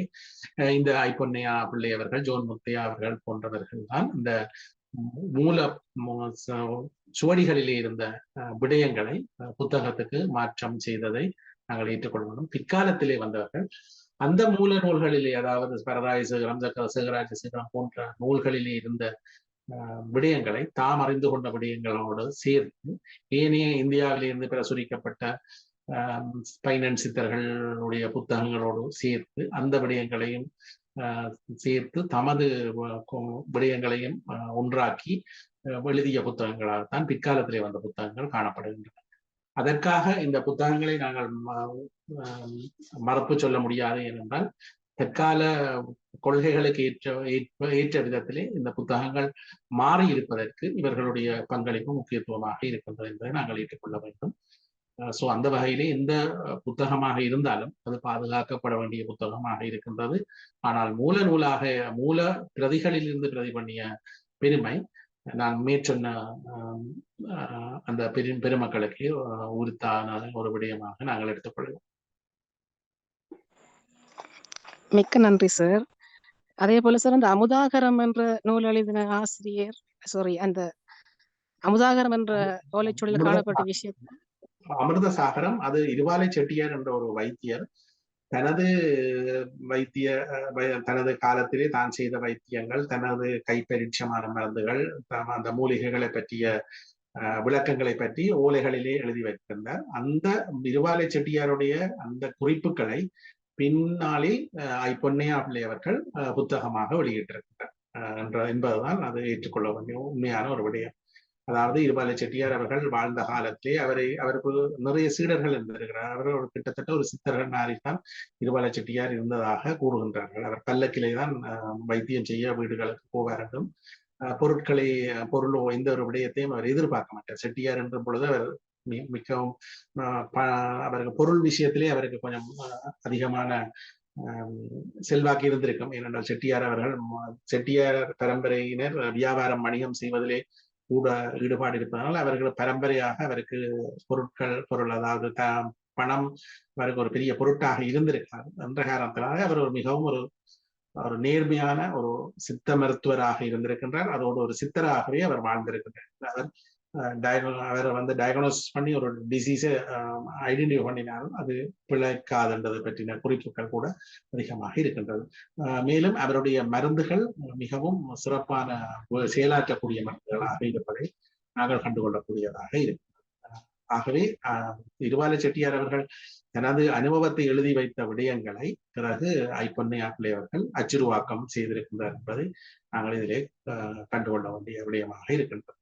இந்த ஐப்பொன்னையா பிள்ளை அவர்கள், ஜோன் முத்தையா அவர்கள் போன்றவர்கள் தான் இந்த மூல சுவடிகளிலே இருந்த விடயங்களை புத்தகத்துக்கு மாற்றம் செய்ததை நாங்கள் ஏற்றுக்கொள்ள வேண்டும். பிற்காலத்திலே வந்தவர்கள் அந்த மூல நூல்களிலே, அதாவது பரதாய சேகரம், சேகராஜ சேகரம் போன்ற நூல்களிலே இருந்த விடயங்களை தாம் அறிந்து கொண்ட விடயங்களோடு சேர்த்து ஏனைய இந்தியாவிலிருந்து பிரசுரிக்கப்பட்ட பைனன் சித்தர்களுடைய புத்தகங்களோடு சேர்த்து அந்த விடயங்களையும் சேர்த்து தமது விடயங்களையும் ஒன்றாக்கி எழுதிய புத்தகங்களாகத்தான் பிற்காலத்திலே வந்த புத்தகங்கள் காணப்படுகின்றன. அதற்காக இந்த புத்தகங்களை நாங்கள் மறுப்பு சொல்ல முடியாது. ஏனென்றால் தற்கால கொள்கைகளுக்கு ஏற்ற விதத்திலே இந்த புத்தகங்கள் மாறி இருப்பதற்கு இவர்களுடைய பங்களிப்பு முக்கியத்துவமாக இருக்கின்றது என்பதை நாங்கள் ஏற்றுக்கொள்ள வேண்டும். ஸோ அந்த வகையிலே எந்த புத்தகமாக இருந்தாலும் அது பாதுகாக்கப்பட வேண்டிய புத்தகமாக இருக்கின்றது. ஆனால் மூல பிரதிகளில் இருந்து பிரதி பண்ணிய பெருமை நான் மேற்சொன்ன அந்த பெருமக்களுக்கு உரித்தான ஒரு விடயமாக நாங்கள் எடுத்துக்கொள்வோம். மிக்க நன்றி சார். அதே போல சார், அந்த அமுதாகரம் என்ற நூல் எழுதின ஆசிரியர், அந்த அமுதாகரம் என்ற ஓலைச்சுவடியில் காணப்பட்ட விஷயம், அமிர்தசாகரம், அது இருவாலை செட்டியார் என்ற ஒரு வைத்தியர் தனது காலத்திலே தான் செய்த வைத்தியங்கள், தனது கைப்பரிட்சமான மருந்துகள், அந்த மூலிகைகளை பற்றிய விளக்கங்களை பற்றி ஓலைகளிலே எழுதி வைத்திருந்தார். அந்த இருவாலை செட்டியாருடைய அந்த குறிப்புகளை பின்னாளில் பொன்னையா பிள்ளை அவர்கள் புத்தகமாக வெளியிட்டிருக்கிறார் என்பதுதான் அது ஏற்றுக்கொள்ள வேண்டிய உண்மையான ஒரு விடயம். அதாவது இருபாலை செட்டியார் அவர்கள் வாழ்ந்த காலத்திலே அவருக்கு நிறைய சீடர்கள் இருந்திருக்கிறார். அவர் கிட்டத்தட்ட ஒரு சித்தர்கள் மாறித்தான் இருபாலை செட்டியார் இருந்ததாக கூறுகின்றார்கள். அவர் பல்லக்கிலே தான் வைத்தியம் செய்ய வீடுகளுக்கு போவார்கள். பொருளோ எந்த ஒரு விடயத்தையும் அவர் எதிர்பார்க்க மாட்டார். செட்டியார் என்ற பொழுது அவர் மிகவும் அவருக்கு பொருள் விஷயத்திலே அவருக்கு கொஞ்சம் அதிகமான செல்வாக்கு இருந்திருக்கும். ஏனென்றால் செட்டியார் பரம்பரையினர் வியாபாரம் வணிகம் செய்வதிலே கூட ஈடுபாடு இருப்பதனால் அவர்கள் பரம்பரையாக அவருக்கு பொருள் அதாவது பணம் அவருக்கு ஒரு பெரிய பொருட்டாக இருந்திருக்கார் என்ற காரணத்தினாக அவர் மிகவும் ஒரு நேர்மையான ஒரு சித்த மருத்துவராக இருந்திருக்கின்றார். அதோடு ஒரு சித்தராகவே அவர் வாழ்ந்திருக்கின்றார். அவர் டயக்னோஸ் பண்ணி ஒரு டிசீஸை ஐடென்டிஃபை பண்ணினாலும் அது பிழைக்காதுன்றது பற்றின குறிப்புகள் கூட அதிகமாக இருக்கின்றது. மேலும் அவருடைய மருந்துகள் மிகவும் சிறப்பான செயலாற்றக்கூடிய மருந்துகளாக இருப்பதை நாங்கள் கண்டுகொள்ளக்கூடியதாக இருக்கிறது. ஆகவே இருவாலை செட்டியார் அவர்கள் தனது அனுபவத்தை எழுதி வைத்த விடயங்களை பிறகு பொன்னையா பிள்ளை அவர்கள் அச்சுருவாக்கம் செய்திருக்கின்றார் என்பதை நாங்கள் இதிலே கண்டுகொள்ள வேண்டிய விடயமாக இருக்கின்றது.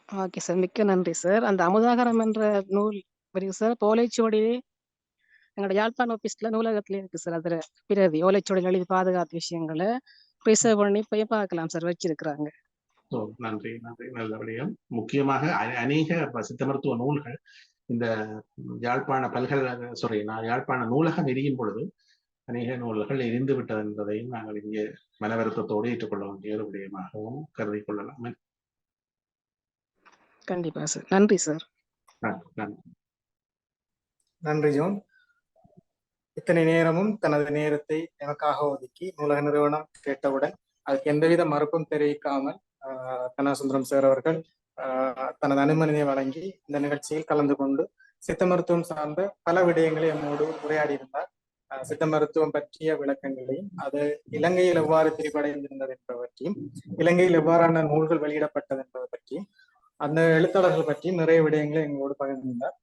ஓகே சார், மிக்க நன்றி சார். அந்த அமுதாகரம் என்ற நூல் இருக்கு சார், ஓலைச்சுவடியிலே எங்களோட யாழ்ப்பாண ஆபீஸ்ல நூலகத்திலே இருக்கு சார். அதுல பிரதி ஓலைச்சுவடியில் எழுதி பாதுகாத்த விஷயங்களை ப்ரிசர்வ் பண்ணி போய் பார்க்கலாம் சார், வச்சிருக்கிறாங்க. நன்றி நன்றி, நல்ல விடயம். முக்கியமாக அநேக சித்த மருத்துவ நூல்கள் இந்த யாழ்ப்பாண யாழ்ப்பாண நூலகம் எரியும் பொழுது அநேக நூல்கள் எரிந்து விட்டது என்பதையும் நாங்கள் இங்கே மனவருத்தத்தோடு ஏற்றுக்கொள்ள வேண்டிய ஒரு விடயமாகவும் கருதி கொள்ளலாம். கண்டிப்பா சார், நன்றி சார். நன்றி ஜோன். இத்தனை நேரமும் தனது நேரத்தை எனக்காக ஒதுக்கி நூலக நிறுவனம் கேட்டவுடன் அதுக்கு எந்தவித மறுப்பும் தெரிவிக்காமல் கண்ணாசுந்தரம் சார் அவர்கள் தனது அனுமதியை வழங்கி இந்த நிகழ்ச்சியில் கலந்து கொண்டு சித்த மருத்துவம் சார்ந்த பல விடயங்களை நம்மோடு உரையாடி இருந்தார். சித்த மருத்துவம் பற்றிய விளக்கங்களையும், அது இலங்கையில் எவ்வாறு திரிபடைந்திருந்தது என்பது பற்றியும், இலங்கையில் எவ்வாறான நூல்கள் வெளியிடப்பட்டது என்பது பற்றியும், அந்த எழுத்தாளர்கள் பற்றியும் நிறைய விடயங்களை எங்களோடு பகிர்ந்தார்.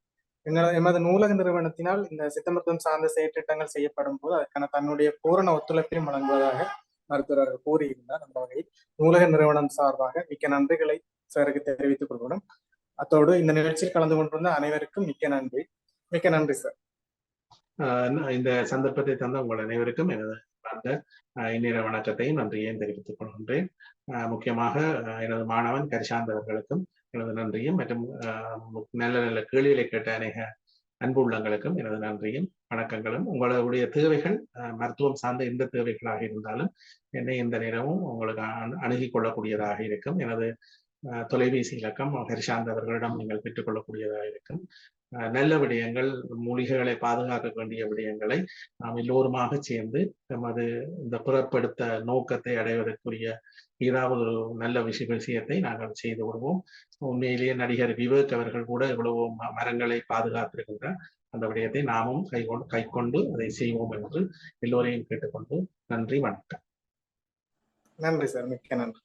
எமது நூலக நிறுவனத்தினால் இந்த சித்த மருத்துவம் சார்ந்த செயற்திட்டங்கள் செய்யப்படும் போது அதற்கான தன்னுடைய பூரண ஒத்துழைப்பையும் வழங்குவதாக மருத்துவர்கள் கூறியிருந்தார். அந்த வகையில் நூலக நிறுவனம் சார்பாக மிக்க நன்றிகளை சாருக்கு தெரிவித்துக் கொள்கிறோம். அத்தோடு இந்த நிகழ்ச்சியில் கலந்து கொண்டிருந்த அனைவருக்கும் மிக்க நன்றி. மிக்க நன்றி சார். இந்த சந்தர்ப்பத்தை தந்த உங்கள் அனைவருக்கும் எனது இந்நேர வணக்கத்தையும் நன்றியையும் தெரிவித்துக் கொள்கின்றேன். முக்கியமாக எனது மாணவன் கரிசாந்த் அவர்களுக்கும் எனது நன்றியும், மற்றும் நல்ல நல்ல கேள்விகளை கேட்ட அநேக அன்பு உள்ளங்களுக்கும் எனது நன்றியும் வணக்கங்களும். உங்களுடைய தேவைகள் மருத்துவம் சார்ந்த எந்த தேவைகளாக இருந்தாலும் என்னை எந்த நேரமும் உங்களுக்கு அணுகிக் கொள்ளக்கூடியதாக இருக்கும். எனது தொலைபேசி இலக்கம் ஹரிசாந்த் அவர்களிடம் நீங்கள் பெற்றுக்கொள்ளக்கூடியதாக இருக்கும். நல்ல விடயங்கள், மூலிகைகளை பாதுகாக்க வேண்டிய விடயங்களை நாம் எல்லோருமாக சேர்ந்து நமது இந்த புறப்படுத்த நோக்கத்தை அடைவதற்குரிய ஏதாவது ஒரு நல்ல விஷயத்தை நாங்கள் செய்து விடுவோம். உண்மையிலேயே நடிகர் விவேக் அவர்கள் கூட எவ்வளவோ மரங்களை பாதுகாத்திருக்கின்ற அந்த விடயத்தை நாமும் கைக்கொண்டு அதை செய்வோம் என்று எல்லோரையும் கேட்டுக்கொண்டு நன்றி, வணக்கம். நன்றி சார், மிக்க நன்றி.